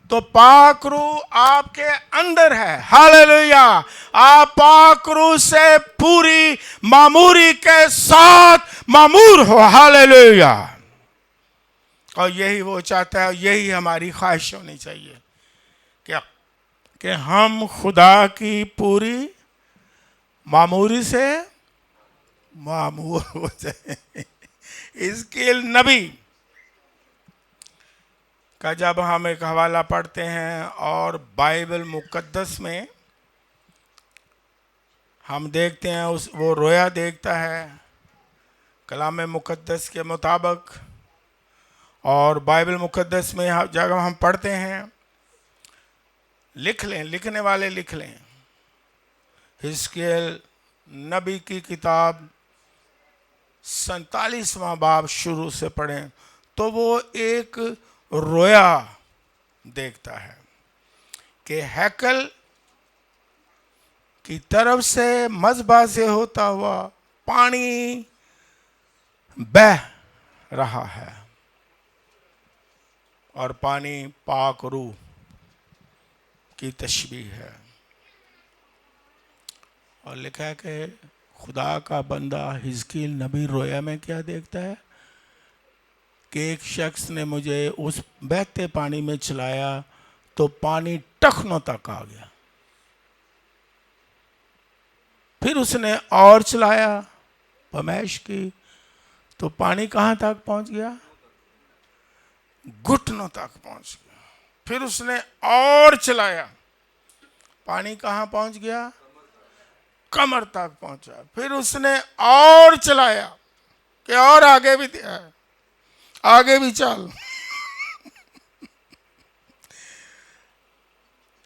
तो पाक रूह आपके अंदर है। हालेलुया। आप पाक रूह से पूरी मामूरी के साथ मामूर हो। हालेलुया। और यही वो चाहता है, यही हमारी ख्वाहिश होनी चाहिए क्या कि हम खुदा की पूरी मामूरी से मामूर हो जाए। हिजकील नबी का जब हम एक हवाला पढ़ते हैं और बाइबल मुकद्दस में हम देखते हैं, वो रोया देखता है कलाम मुकद्दस के मुताबिक। और बाइबल मुकद्दस में जब हम पढ़ते हैं, लिख लें, लिखने वाले लिख लें, हिजकील नबी की किताब 47वां बाब शुरू से पढ़ें तो वो एक रोया देखता है कि हैकल की तरफ से मज़बा से होता हुआ पानी बह रहा है और पानी पाक रूह की तशबीह है। और लिखा है कि खुदा का बंदा हिजकील नबी रोया में क्या देखता है कि एक शख्स ने मुझे उस बहते पानी में चलाया तो पानी टखनों तक आ गया। फिर उसने और चलाया, पमैश की, तो पानी कहाँ तक पहुंच गया? घुटनों तक पहुंच गया। फिर उसने और चलाया, पानी कहाँ पहुंच गया? कमर तक पहुंचा। फिर उसने और चलाया कि और आगे भी दिया, आगे भी चल,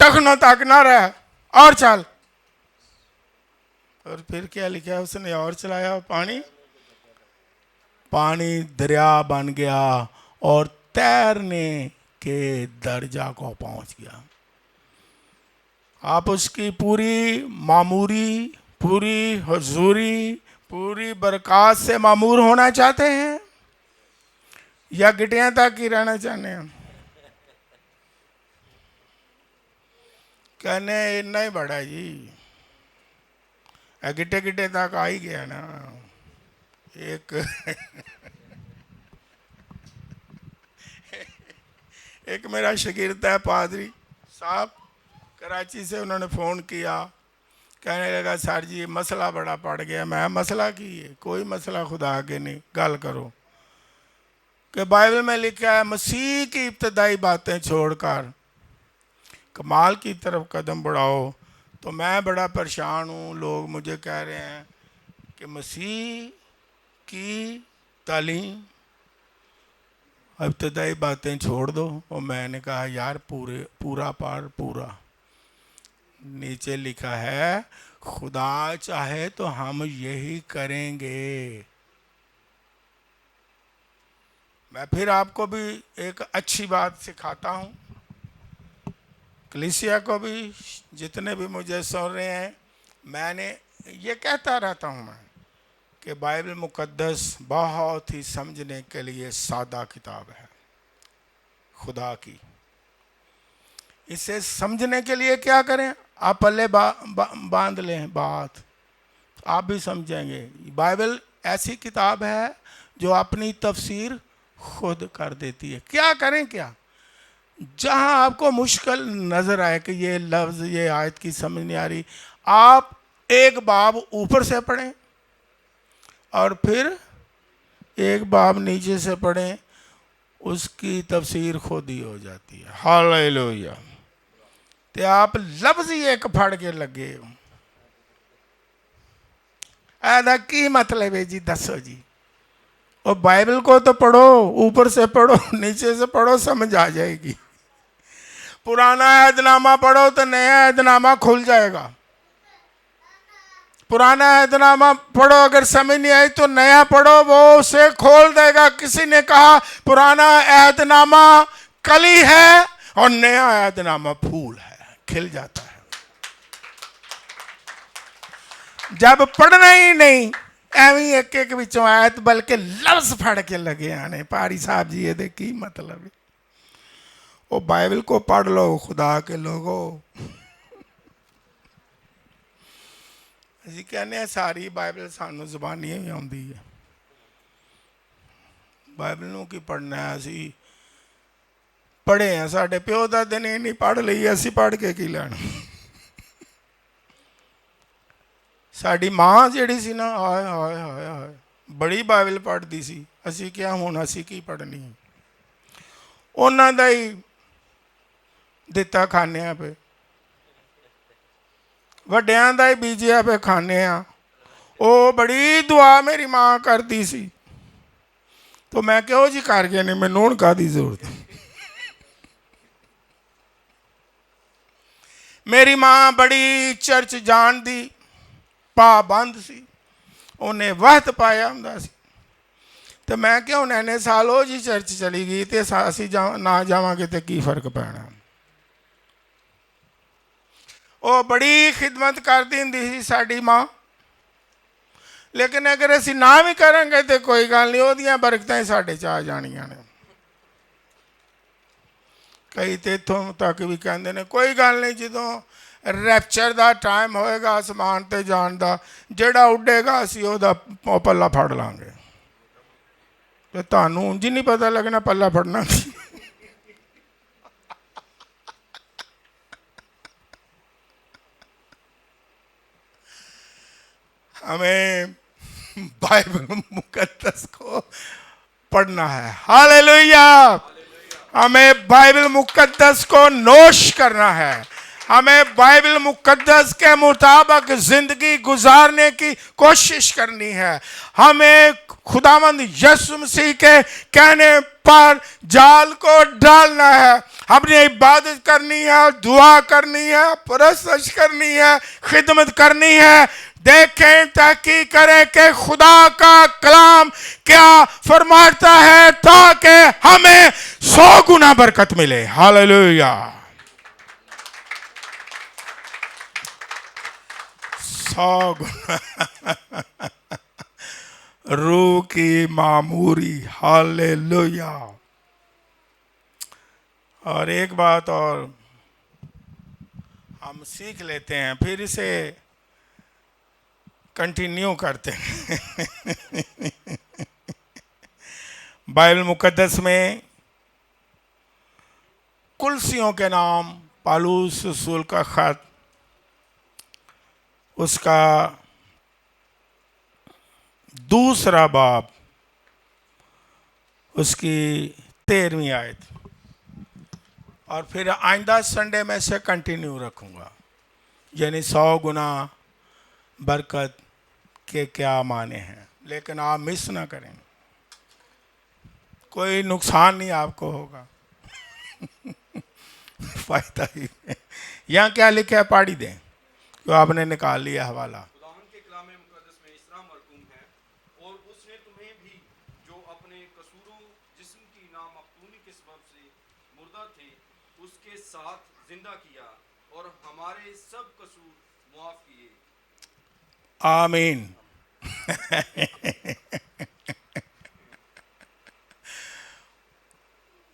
टखनों तक ना रह, और चल। और फिर क्या लिखा है? उसने और चलाया, पानी दरिया बन गया और तैरने के दर्जा को पहुंच गया। आप उसकी पूरी मामूरी, पूरी हुजूरी, पूरी बरकत से मामूर होना चाहते हैं या गिटियां तक ही रहना चाहते हैं? कहने इतना ही बड़ा जी, गिटे गिटे तक आ ही गया ना। एक एक मेरा शागिर्द है पादरी साहब, कराची से, उन्होंने फ़ोन किया, कहने लगा सर जी ये मसला बड़ा पड़ गया। मैं मसला की है? कोई मसला खुदा आगे नहीं, गल करो। कि बाइबल में लिखा है मसीह की इब्तदाई बातें छोड़कर कमाल की तरफ कदम बढ़ाओ। तो मैं बड़ा परेशान हूँ, लोग मुझे कह रहे हैं कि मसीह की तालीम, इब्तदाई बातें छोड़ दो। और मैंने कहा यार पूरा पार पूरा। नीचे लिखा है खुदा चाहे तो हम यही करेंगे। मैं फिर आपको भी एक अच्छी बात सिखाता हूँ, कलीसिया को भी, जितने भी मुझे सुन रहे हैं। मैंने ये कहता रहता हूँ मैं कि बाइबल मुकद्दस बहुत ही समझने के लिए सादा किताब है खुदा की। इसे समझने के लिए क्या करें? आप पल्ले बांध लें बात, आप भी समझेंगे। बाइबल ऐसी किताब है जो अपनी तफसीर खुद कर देती है। क्या करें क्या? जहां आपको मुश्किल नजर आए कि ये लफ्ज़, ये आयत की समझ नहीं आ रही, आप एक बाब ऊपर से पढ़ें और फिर एक बाब नीचे से पढ़ें, उसकी तफसीर खुद ही हो जाती है। हालेलुया। ते आप लफ्ज़ ही एक फड़ के लगे हो, ऐदा की मतलब है जी? दसो जी। और बाइबल को तो पढ़ो, ऊपर से पढ़ो, नीचे से पढ़ो, समझ आ जाएगी। पुराना ऐदनामा पढ़ो तो नया ऐदनामा खुल जाएगा। पुराना ऐदनामा पढ़ो, अगर समझ नहीं आई तो नया पढ़ो, वो उसे खोल देगा। किसी ने कहा पुराना ऐदनामा कली है और नया ऐदनामा फूल है, खिल जाता है। जब पढ़ना ही नहीं, एवं एक एक विचों आयत बल्कि लफ्ज फड़ के लगे आने, पारी साहब जी ये की मतलब है? वो बाइबल को पढ़ लो खुदा के लोगों। ਅਸੀਂ ਕਹਿੰਦੇ ਆ ਸਾਰੀ ਬਾਈਬਲ ਸਾਨੂੰ ਜ਼ੁਬਾਨੀਆਂ ਵੀ ਆਉਂਦੀ ਹੈ। ਬਾਈਬਲ ਨੂੰ ਕੀ ਪੜ੍ਹਨਾ ਹੈ? ਅਸੀਂ ਪੜ੍ਹੇ ਆ, ਸਾਡੇ ਪਿਓ ਦਾਦੇ ਨੇ ਨਹੀਂ ਪੜ੍ਹ ਲਈ, ਅਸੀਂ ਪੜ੍ਹ ਕੇ ਕੀ ਲੈਣਾ? ਸਾਡੀ ਮਾਂ ਜਿਹੜੀ ਸੀ ਨਾ, ਹਾਏ ਹਾਏ ਹਾਏ ਹਾਏ, ਬੜੀ ਬਾਈਬਲ ਪੜ੍ਹਦੀ ਸੀ। ਅਸੀਂ ਕਿਹਾ ਹੁਣ ਅਸੀਂ ਕੀ ਪੜ੍ਹਨੀ? ਉਹਨਾਂ ਦਾ ਹੀ ਦਿੱਤਾ ਖਾਂਦੇ ਆ ਪਏ, ਵੱਡਿਆਂ ਦਾ ਹੀ ਬੀਜਿਆ ਪਏ ਖਾਂਦੇ ਆ। ਉਹ ਬੜੀ ਦੁਆ ਮੇਰੀ ਮਾਂ ਕਰਦੀ ਸੀ। तो मैं क्यों जी कर गया नहीं, मैनू हुण काहदी जरूरत? मेरी मां बड़ी चर्च जान दी पाबंद सी, उन्हें वहत पाया हुंदा सी। तो मैं क्यों इन्ने साल हो जी चर्च चली गई तो असी ना जावांगे तो की फर्क पैना? वो बड़ी खिदमत करती हुंदी सी साडी मां, लेकिन अगर असी ना भी करेंगे तो कोई गल नहीं, ओहदियां बरकतां साडे च आ जाणियां ने। कई तो इत्थों तक भी कहते हैं कोई गल नहीं, जो रैप्चर का टाइम होएगा आसमान ते जाण दा, जिहड़ा उड्डेगा असी ओहदा पल्ला फड़ लांगे। तो तुहानूं ऊंज ही नहीं पता लगना पल्ला फड़ना। हमें बाइबल मुकद्दस को पढ़ना है। हालेलुया। हमें बाइबल मुकद्दस को नोश करना है। हमें बाइबल मुकद्दस के मुताबिक जिंदगी गुजारने की कोशिश करनी है। हमें खुदावंद यीशु मसीह के कहने पर जाल को डालना है। हमने इबादत करनी है, दुआ करनी है, परस्तश करनी है, खिदमत करनी है। देखें, तहकीक करें कि खुदा का कलाम क्या फरमाता है, ताकि हमें 100 गुना बरकत मिले। हालेलुया। 100 गुना रूह की मामूरी। हालेलुया। और एक बात और हम सीख लेते हैं, फिर इसे कंटिन्यू करते हैं। बाइबल मुकद्दस में कुलसियों के नाम पालूस रसूल का खत, उसका 2 बाब, उसकी 13वीं आयत, और फिर आइंदा संडे में से कंटिन्यू रखूंगा, यानी 100 गुना बरकत के क्या माने हैं। लेकिन आप मिस ना करें, कोई नुकसान नहीं आपको होगा। फायदा ही है। यहाँ क्या लिखा है पढ़ी दें, जो आपने निकाल लिया हवाला। खुदावंद के कलाम मुकद्दस में इस तरह मरकूम है, और उसने तुम्हें भी जो अपने कसूरों जिस्म की नामकतूनी के सबब से मुर्दा थे उसके साथ जिंदा किया और हमारे सब कसूर मुआफ किए। आमीन।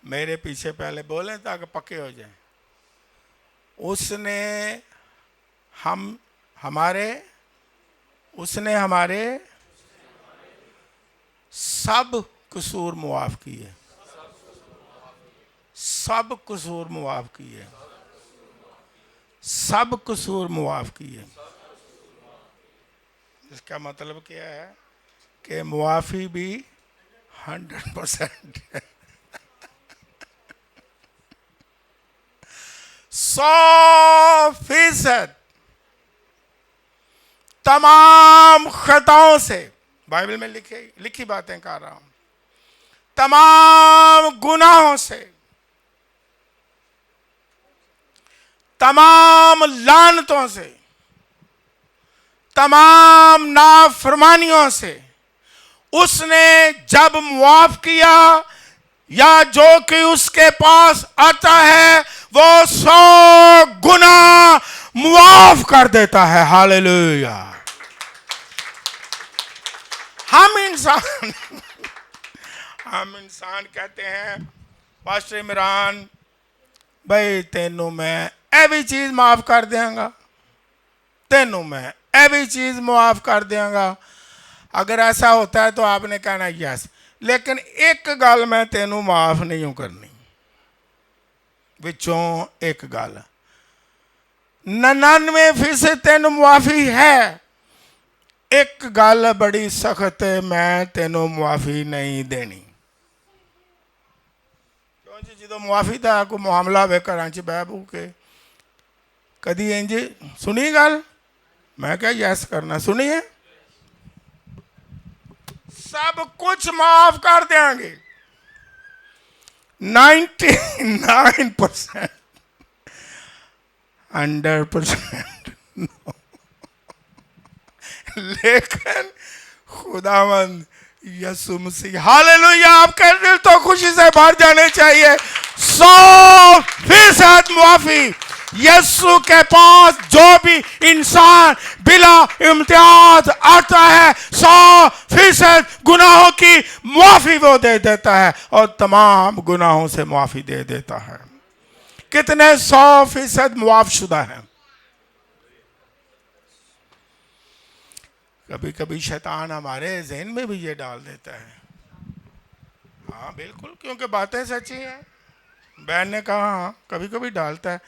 मेरे पीछे पहले बोलें ताकि पक्के हो जाएं। उसने हमारे सब कसूर मुआफ किए, सब कसूर मुआफ किए, सब कसूर मुआफ किए। इसका मतलब क्या है कि मुआफी भी 100% है। 100% तमाम खताओं से, बाइबल में लिखी बातें कर रहा हूं, तमाम गुनाहों से, तमाम लानतों से, तमाम नाफरमानियों से उसने जब मुआफ किया, या जो कि उसके पास आता है वो 100 गुना मुआफ कर देता है। हालेलुया। हम इंसान कहते हैं, पास्टर इमरान भाई तेनों मैं ए भी चीज माफ कर देंगा, तेनों मैं ए भी चीज माफ कर देंगा। अगर ऐसा होता है तो आपने कहना यस, लेकिन एक गल मैं तेनों माफ नहीं हूं करनी, विचों एक गल। 99% तेनों माफी है, एक गल बड़ी सख्त है, मैं तेनों माफी नहीं देनी। क्यों जी, जो मुआफी का कोई मामला वे घर च बह बू के कदी इंज सुनी गल, मैं क्या यस करना, सुनिए सब कुछ माफ कर देंगे। 99% 100% लेकिन खुदावंद यीशु मसीह, हालेलुया, आपके दिल तो खुशी से भर जाने चाहिए। 100% मुआफी। यीशु के पास जो भी इंसान बिला इम्तियाज आता है 100% गुनाहों की मुआफी वो दे देता है, और तमाम गुनाहों से मुआफी दे देता है। कितने 100% मुआफ शुदा हैं? कभी कभी शैतान हमारे ज़हन में भी ये डाल देता है। हाँ बिल्कुल, क्योंकि बातें सच्ची हैं। बहन ने कहा हाँ, कभी कभी डालता है।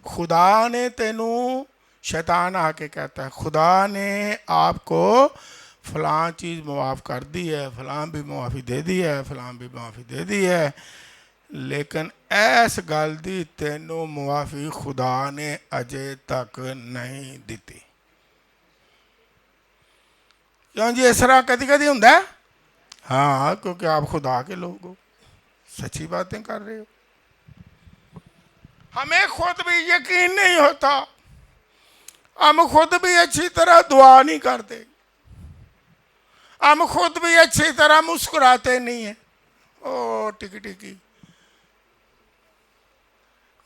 खुदा ने तेनू, शैतान आके कहता है खुदा ने आपको फलां चीज़ मुआफ़ कर दी है, फलां भी मुआफ़ी दे दी है, फलां भी मुआफ़ी दे दी है, लेकिन ऐस गल दी तेनू मुआफ़ी खुदा ने अजे तक नहीं दी। क्यों जी, इस तरह कभी कभी होता है। हाँ, क्योंकि आप खुदा के लोग हो, सच्ची बातें कर रहे हो। हमें खुद भी यकीन नहीं होता, हम खुद भी अच्छी तरह दुआ नहीं करते, हम खुद भी अच्छी तरह मुस्कुराते नहीं हैं। ओ टिकी टिकी,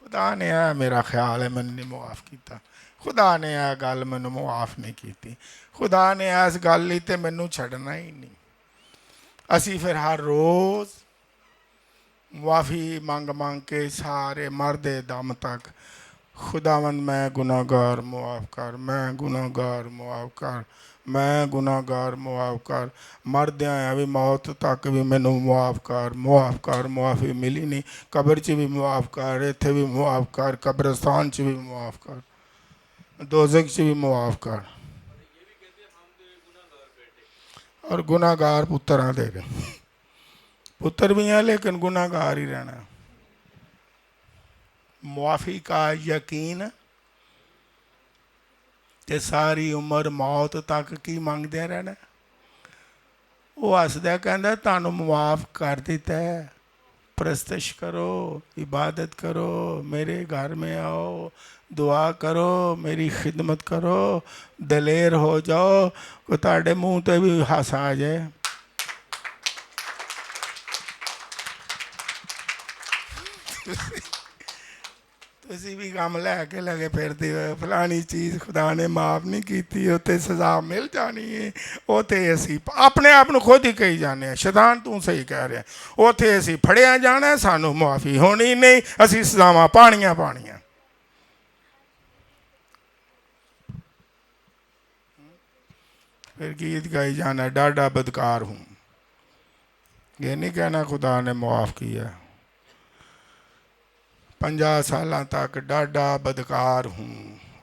खुदा ने आ मेरा ख्याल है मैंने मुआफ किया, खुदा ने आ गल मैनू मुआफ नहीं की, खुदा ने इस गल लई ते मैनू छड्डना ही नहीं। असी फिर हर रोज़ मुआफ़ी मंग मंग के सारे मरदे दम तक खुदावन मैं गुनाहगार मुआफ़ कर, मैं गुनाहगार मुआफ़ कर, मैं गुनाहगार मुआफ़ कर। मरद्या आया भी मौत तक भी मैनू मुआफ़ कर, मुआफ़ कर। मुआफ़ी मिली नहीं, कब्र च भी मुआफ़ कर, इत्थे भी मुआफ़ कर, कब्रस्तान च भी मुआफ़ कर, दोज़ख च भी मुआफ़ कर। और गुनाहगार पुत्तर दे पुत्र भी हैं लेकिन गुनाहगार ही रहना। मुआफ़ी का यकीन ते सारी उम्र मौत तक की मंगदे रहना। वो हसदा कहंदा तुहानू मुआफ़ कर दिता है, प्रस्तश करो, इबादत करो, मेरे घर में आओ, दुआ करो, मेरी खिदमत करो, दलेर हो जाओ, को तुहाडे मूँह ते भी हस आ जाए। ਤੁਸੀਂ ਵੀ ਕੰਮ ਲੈ ਕੇ ਲਗੇ ਫਿਰਦੇ ਹੋ ਫਲਾਣੀ ਚੀਜ਼ ਖੁਦਾ ਨੇ ਮਾਫ ਨਹੀਂ ਕੀਤੀ, ਉੱਥੇ ਸਜ਼ਾ ਮਿਲ ਜਾਣੀ ਹੈ। ਉੱਥੇ ਅਸੀਂ ਆਪਣੇ ਆਪ ਨੂੰ ਖੁਦ ਹੀ ਕਹੀ ਜਾਂਦੇ ਹਾਂ, ਸ਼ੈਤਾਨ ਤੂੰ ਸਹੀ ਕਹਿ ਰਿਹਾ, ਉੱਥੇ ਅਸੀਂ ਫੜਿਆ ਜਾਣਾ, ਸਾਨੂੰ ਮੁਆਫੀ ਹੋਣੀ ਨਹੀਂ, ਅਸੀਂ ਸਜ਼ਾਵਾਂ ਪਾਣੀਆਂ ਪਾਣੀਆਂ। फिर गीत गाई जाना डाढ़ा बदकार हूँ, ये नहीं कहना खुदा ने मुआफ़ किया। 50 साल तक डाढ़ा बदकार हूँ,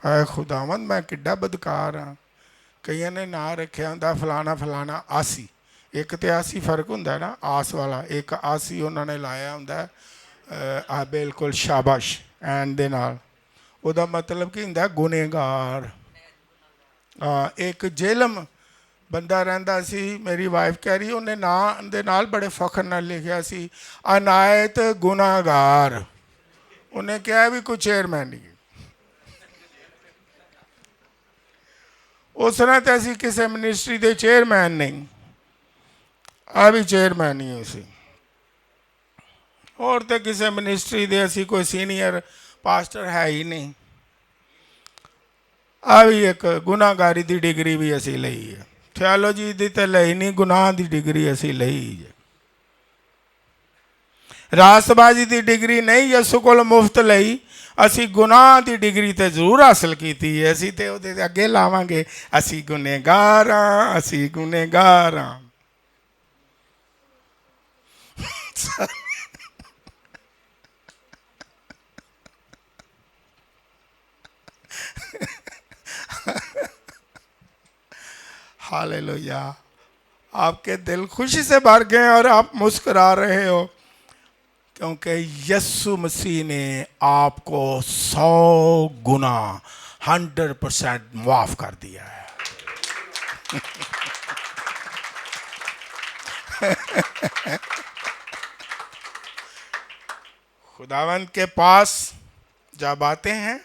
ऐ खुदावंद मैं किड्डा बदकार हाँ। कईयां ने ना रखिया होंदा फलाना फलाना आसी, एक तो आसी फर्क होंदा ना आस वाला, एक आसी उन्होंने लाया होंदा आ बिल्कुल शाबाश एंड दे नाल, ਉਹਦਾ मतलब ਕੀ ਹੁੰਦਾ गुनेगार। एक जेलम ਬੰਦਾ ਰਹਿੰਦਾ ਸੀ, ਮੇਰੀ ਵਾਈਫ ਕਹਿ ਰਹੀ ਉਹਨੇ ਨਾਂ ਦੇ ਨਾਲ ਬੜੇ ਫਖਰ ਨਾਲ ਲਿਖਿਆ ਸੀ ਅਨਾਇਤ ਗੁਨਾਹਗਾਰ। ਉਹਨੇ ਕਿਹਾ ਵੀ ਕੋਈ ਚੇਅਰਮੈਨ ਨਹੀਂ। ਉਸ ਤਰ੍ਹਾਂ ਤਾਂ ਅਸੀਂ ਕਿਸੇ ਮਿਨਿਸਟਰੀ ਦੇ ਚੇਅਰਮੈਨ ਨਹੀਂ, ਆ ਵੀ ਚੇਅਰਮੈਨ ਨਹੀਂ ਸੀ। ਹੋਰ ਤਾਂ ਕਿਸੇ ਮਿਨਿਸਟਰੀ ਦੇ ਅਸੀਂ ਕੋਈ ਸੀਨੀਅਰ ਪਾਸਟਰ ਹੈ ਹੀ ਨਹੀਂ। ਆ ਵੀ ਇੱਕ ਗੁਨਾਹਗਾਰੀ ਦੀ ਡਿਗਰੀ ਵੀ ਅਸੀਂ ਲਈ ਹੈ। थियोलॉजी ਦੀ ਤਾਂ ਲਈ ਨਹੀਂ, ਗੁਨਾਹ ਦੀ ਡਿਗਰੀ ਅਸੀਂ ਲਈ ਜੇ। ਰਾਸਤਬਾਜ਼ੀ ਦੀ ਡਿਗਰੀ ਨਹੀਂ ਯਿਸੂ ਕੋਲ ਮੁਫਤ ਲਈ, ਅਸੀਂ ਗੁਨਾਹ ਦੀ ਡਿਗਰੀ ਤੇ ਜ਼ਰੂਰ ਹਾਸਲ ਕੀਤੀ ਹੈ। ਅਸੀਂ ਤੇ ਉਹਦੇ ਅੱਗੇ ਲਾਵਾਂਗੇ ਅਸੀਂ ਗੁਨੇਗਾਰ ਹਾਂ, ਅਸੀਂ ਗੁਨੇਗਾਰ ਹਾਂ। हालेलुया, आपके दिल खुशी से भर गए और आप मुस्कुरा रहे हो क्योंकि यीशु मसीह ने आपको 100 गुना 100% माफ कर दिया है। खुदावंद के पास जब आते हैं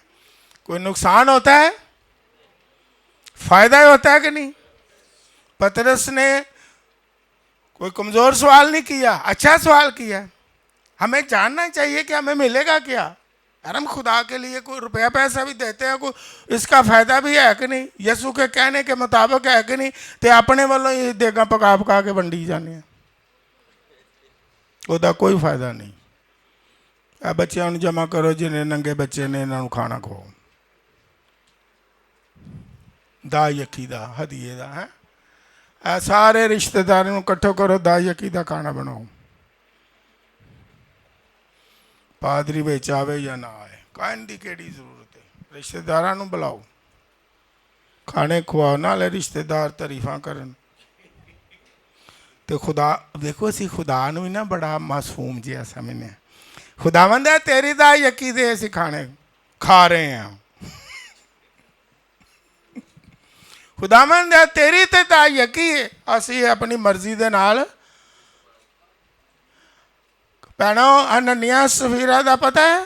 कोई नुकसान होता है, फायदा होता है कि नहीं? पतरस ने कोई कमज़ोर सवाल नहीं किया, अच्छा सवाल किया। हमें जानना चाहिए कि हमें मिलेगा क्या। यार हम खुदा के लिए कोई रुपया पैसा भी देते हैं, कोई इसका फ़ायदा भी है कि नहीं, यीशु के कहने के मुताबिक है कि नहीं, तो अपने वालों ही देगा पका पका के वंडी जाने, ਉਹਦਾ कोई फ़ायदा नहीं। बच्चों ਨੂੰ जमा करो जिन्हें नंगे बच्चे ने इन्हों खाना खवाओ, दा यकी दा हदीए दा है। सारे रिश्तेदारों इकट्ठो करो, दा यकी दा खाना बनाओ, पादरी बिच आवे या ना आए, कहने की केड़ी जरूरत है। रिश्तेदारों बुलाओ, खाने खवाओ, नाले रिश्तेदार तारीफा करन। तो खुदा देखो असी खुदा नूं भी ना बड़ा मासूम जिहा समझने। खुदावंद है तेरी दा यकी दे असी खाने खा रहे हैं। खुदावंद है तेरी ते दा यकी है, असी अपनी मर्जी दे नाल। भैनों हनन्याह सफीरा दा पता है?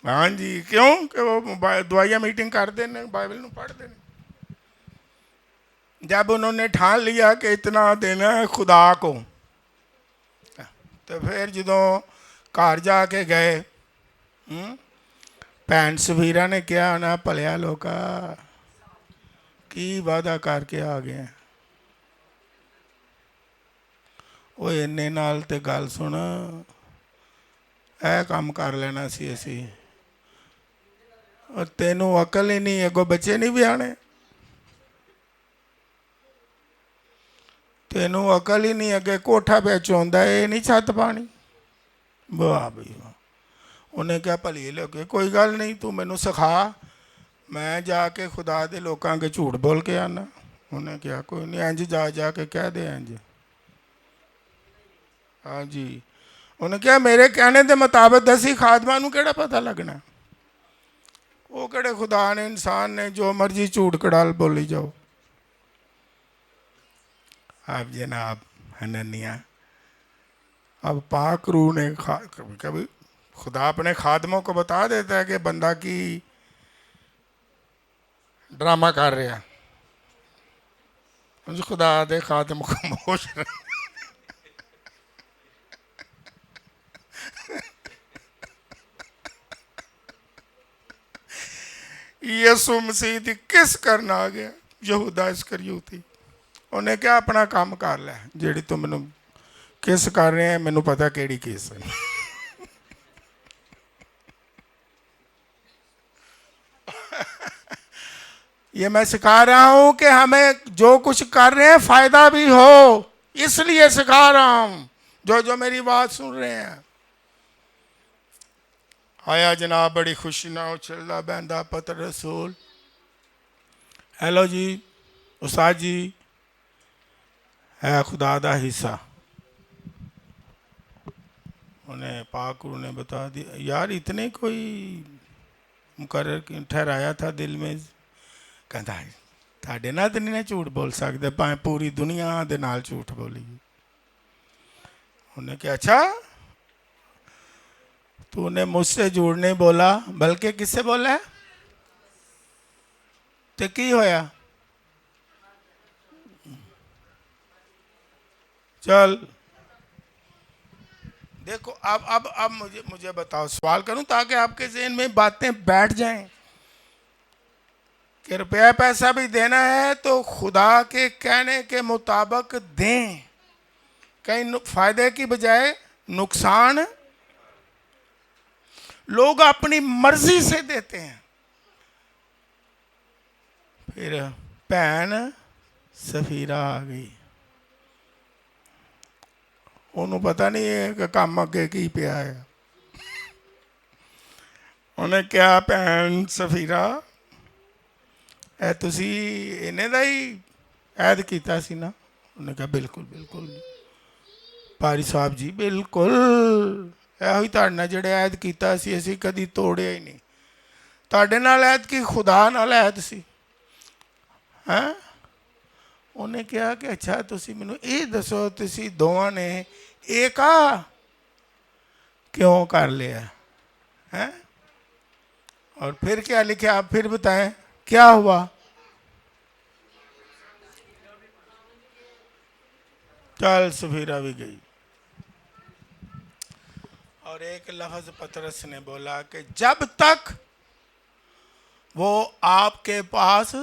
हाँ जी, क्यों कि वो दवाइयाँ मीटिंग करते हैं, बाइबल नूं पढ़ते हैं। जब उन्होंने ठान लिया कि इतना देना है खुदा को, तो फिर जदों घर जाके गए, भैन सफीरा ने क्या ना भलिया लोका की वादा करके आ गए। वो इन्ने नाल ते गल सुन, ए काम कर लेना सी असी, और तेनू अकल ही नहीं, अगो बच्चे नहीं ब्याने, तेनू अकल ही नहीं, अगे कोठा पे चौंदा ये नहीं छत पानी। वाह बई वाह। उन्हें क्या भली लगे, कोई गल नहीं, तू मैनू सिखा, मैं जाके खुदा दे लोकां के झूठ बोल के आना। उन्हें क्या, कोई नहीं, इंज जा जाके कह दे इंज। हाँ जी। उन्हें क्या, मेरे कहने के मुताबिक दसी खादमा नू केड़ा पता लगना, वो केड़े खुदा ने इंसान ने, जो मर्जी झूठ कड़ाल बोली जाओ। अब जनाब हननिया, अब पाक रूह ने कभी कभी खुदा अपने खादमों को बता देता है कि बंदा की ड्रामा कर रहा है, खुदा दे खादम को मोश यसु मसीह दी किस करना आ गया, यहूदा इस्करियोती। उन्हें क्या, अपना काम कर लिया, जेड़ी तू मैनू किस कर रहे हैं, मैनू पता केड़ी किस है। ये मैं सिखा रहा हूं कि हमें जो कुछ कर रहे हैं फायदा भी हो, इसलिए सिखा रहा हूं। जो जो मेरी बात सुन रहे हैं, आया जनाब, बड़ी खुशी ना उछलदा बहंदा पत्र रसूल। हेलो जी उस्ताद जी, है खुदा दा हिस्सा। उन्हें पाक ने बता दिया, यार इतने कोई मुकर्रर ठहराया था दिल में, कहता है ताड़े नाल तो नहीं झूठ बोल सकते, भावें पूरी दुनिया दे नाल झूठ बोली। उन्हें क्या, अच्छा तूने मुझसे झूठ नहीं बोला, बल्कि किससे बोला है, तो की होया, चल देखो। अब मुझे बताओ, सवाल करूं ताकि आपके ज़हन में बातें बैठ जाएं कि रुपया पैसा भी देना है तो खुदा के कहने के मुताबिक दें, कहीं फायदे की बजाय नुकसान। लोग अपनी मर्जी से देते हैं। फिर भैन सफीरा आ गई, उन्होंने पता नहीं है कि काम अगे की पिया है। उन्हें क्या, भैन सफीरा ए तुसी इन्हें दा ही ऐद कीता सी ना। उन्हें कहा बिल्कुल बिल्कुल पारी साहब जी, बिल्कुल ਇਹੋ ਹੀ ਤੁਹਾਡੇ ਨਾਲ ਜਿਹੜੇ ਐਦ ਕੀਤਾ ਸੀ ਅਸੀਂ ਕਦੀ ਤੋੜਿਆ ਹੀ ਨਹੀਂ। ਤੁਹਾਡੇ ਨਾਲ ਐਦ ਕੀ, ਖੁਦਾ ਨਾਲ ਐਦ ਸੀ। ਹੈਂ, ਉਹਨੇ ਕਿਹਾ ਕਿ ਅੱਛਾ ਤੁਸੀਂ ਮੈਨੂੰ ਇਹ ਦੱਸੋ, ਤੁਸੀਂ ਦੋਵਾਂ ਨੇ ਏਕਾ क्यों कर लिया है? और फिर क्या लिखा, आप फिर बताएं क्या हुआ। चल सफीरा भी गई और एक लफ्ज पतरस ने बोला कि जब तक वो आपके पास,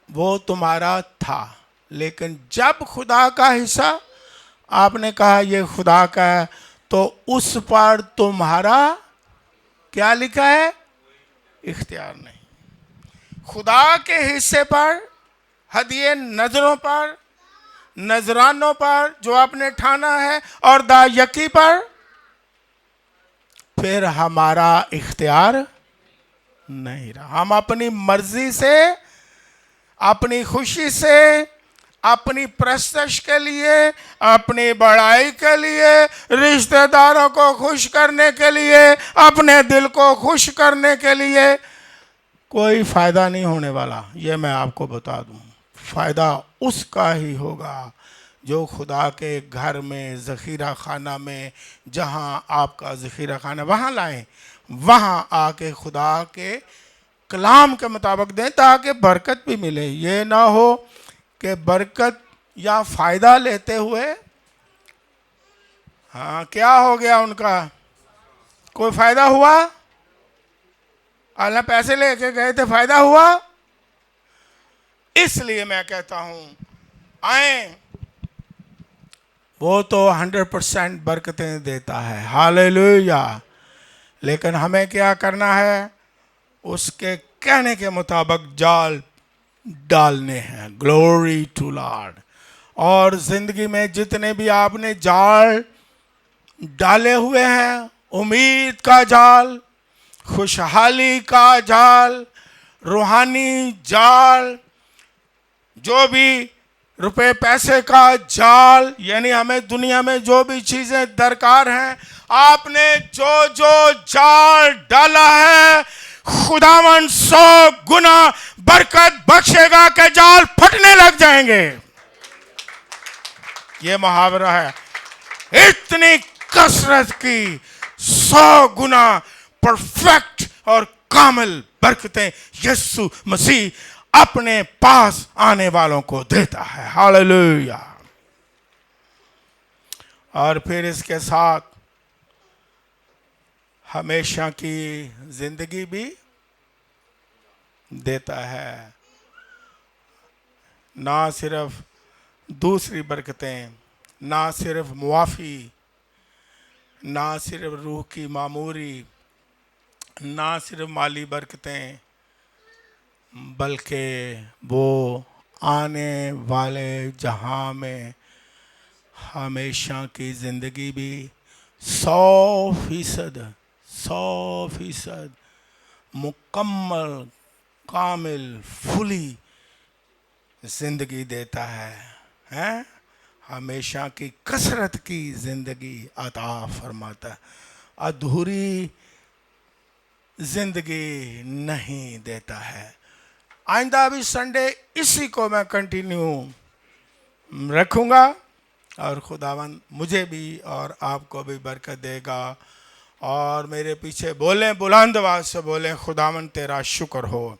वो तुम्हारा था, लेकिन जब खुदा का हिस्सा, आपने कहा ये खुदा का है, तो उस पर तुम्हारा क्या लिखा है, इख्तियार नहीं। खुदा के हिस्से पर, हदिये नजरों पर, नजरानों पर जो आपने ठाना है, और दायकी पर फिर हमारा इख्तियार नहीं रहा। हम अपनी मर्जी से, अपनी खुशी से, अपनी प्रस्तश के लिए, अपनी बड़ाई के लिए, रिश्तेदारों को खुश करने के लिए, अपने दिल को खुश करने के लिए कोई फ़ायदा नहीं होने वाला। ये मैं आपको बता दूं, फ़ायदा उसका ही होगा जो खुदा के घर में, ज़ख़ीरा खाना में, जहाँ आपका ज़ख़ीरा खाना, वहाँ लाएं, वहाँ आके खुदा के कलाम के मुताबिक दें ताकि बरकत भी मिले। ये ना हो कि बरकत या फ़ायदा लेते हुए, हाँ क्या हो गया उनका, कोई फ़ायदा हुआ, अल्लाह पैसे लेके गए थे, फ़ायदा हुआ। इसलिए मैं कहता हूँ आए, वो तो 100% बरकतें देता है, हालेलुया। लेकिन हमें क्या करना है, उसके कहने के मुताबिक जाल डालने हैं। Glory to Lord. और जिंदगी में जितने भी आपने जाल डाले हुए हैं, उम्मीद का जाल, खुशहाली का जाल, रूहानी जाल, जो भी रुपए पैसे का जाल, यानी हमें दुनिया में जो भी चीजें दरकार हैं, आपने जो जो जाल डाला है, खुदावन 100 गुना बरकत बख्शेगा के जाल फटने लग जाएंगे। ये मुहावरा है। इतनी कसरत की 100 गुना परफेक्ट और कामिल बरकतें यीशु मसीह अपने पास आने वालों को देता है। हालेलुया। और फिर इसके साथ हमेशा की जिंदगी भी देता है। ना सिर्फ दूसरी बरकतें, ना सिर्फ मुआफ़ी, ना सिर्फ रूह की मामूरी, ना सिर्फ माली बरकतें, बल्कि वो आने वाले जहां में हमेशा की ज़िंदगी भी 100% मुकम्मल, कामिल, फुली ज़िंदगी देता है। हमेशा की कसरत की ज़िंदगी अता फरमाता है, अधूरी ज़िंदगी नहीं देता है। आइंदा भी संडे इसी को मैं कंटिन्यू रखूँगा और खुदावन मुझे भी और आपको भी बरकत देगा। और मेरे पीछे बोलें, बुलंद आवाज से बोलें, खुदावन तेरा शुक्र हो,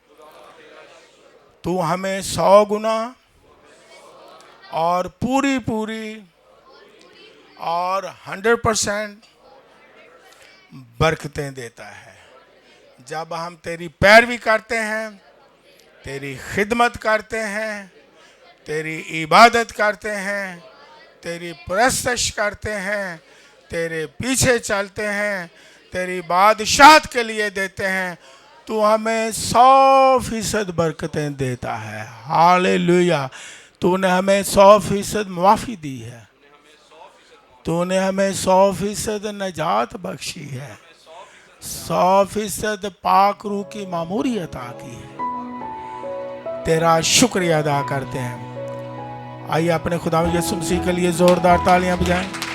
तू हमें 100 गुना और पूरी और 100% बरकतें देता है। जब हम तेरी पैरवी करते हैं, तेरी खिदमत करते हैं, तेरी इबादत करते हैं, तेरी परस्तश करते हैं, तेरे पीछे चलते हैं, तेरी बादशाहत के लिए देते हैं, तू हमें 100% बरकतें देता है। हालेलुया। तूने हमें 100% मुआफ़ी दी है, तूने हमें 100% नजात बख्शी है, 100% पाक रूह की मामूरी अता की है। तेरा शुक्रिया अदा करते हैं। आइए अपने खुदा यीशु मसीह के लिए जोरदार तालियां बजाएं।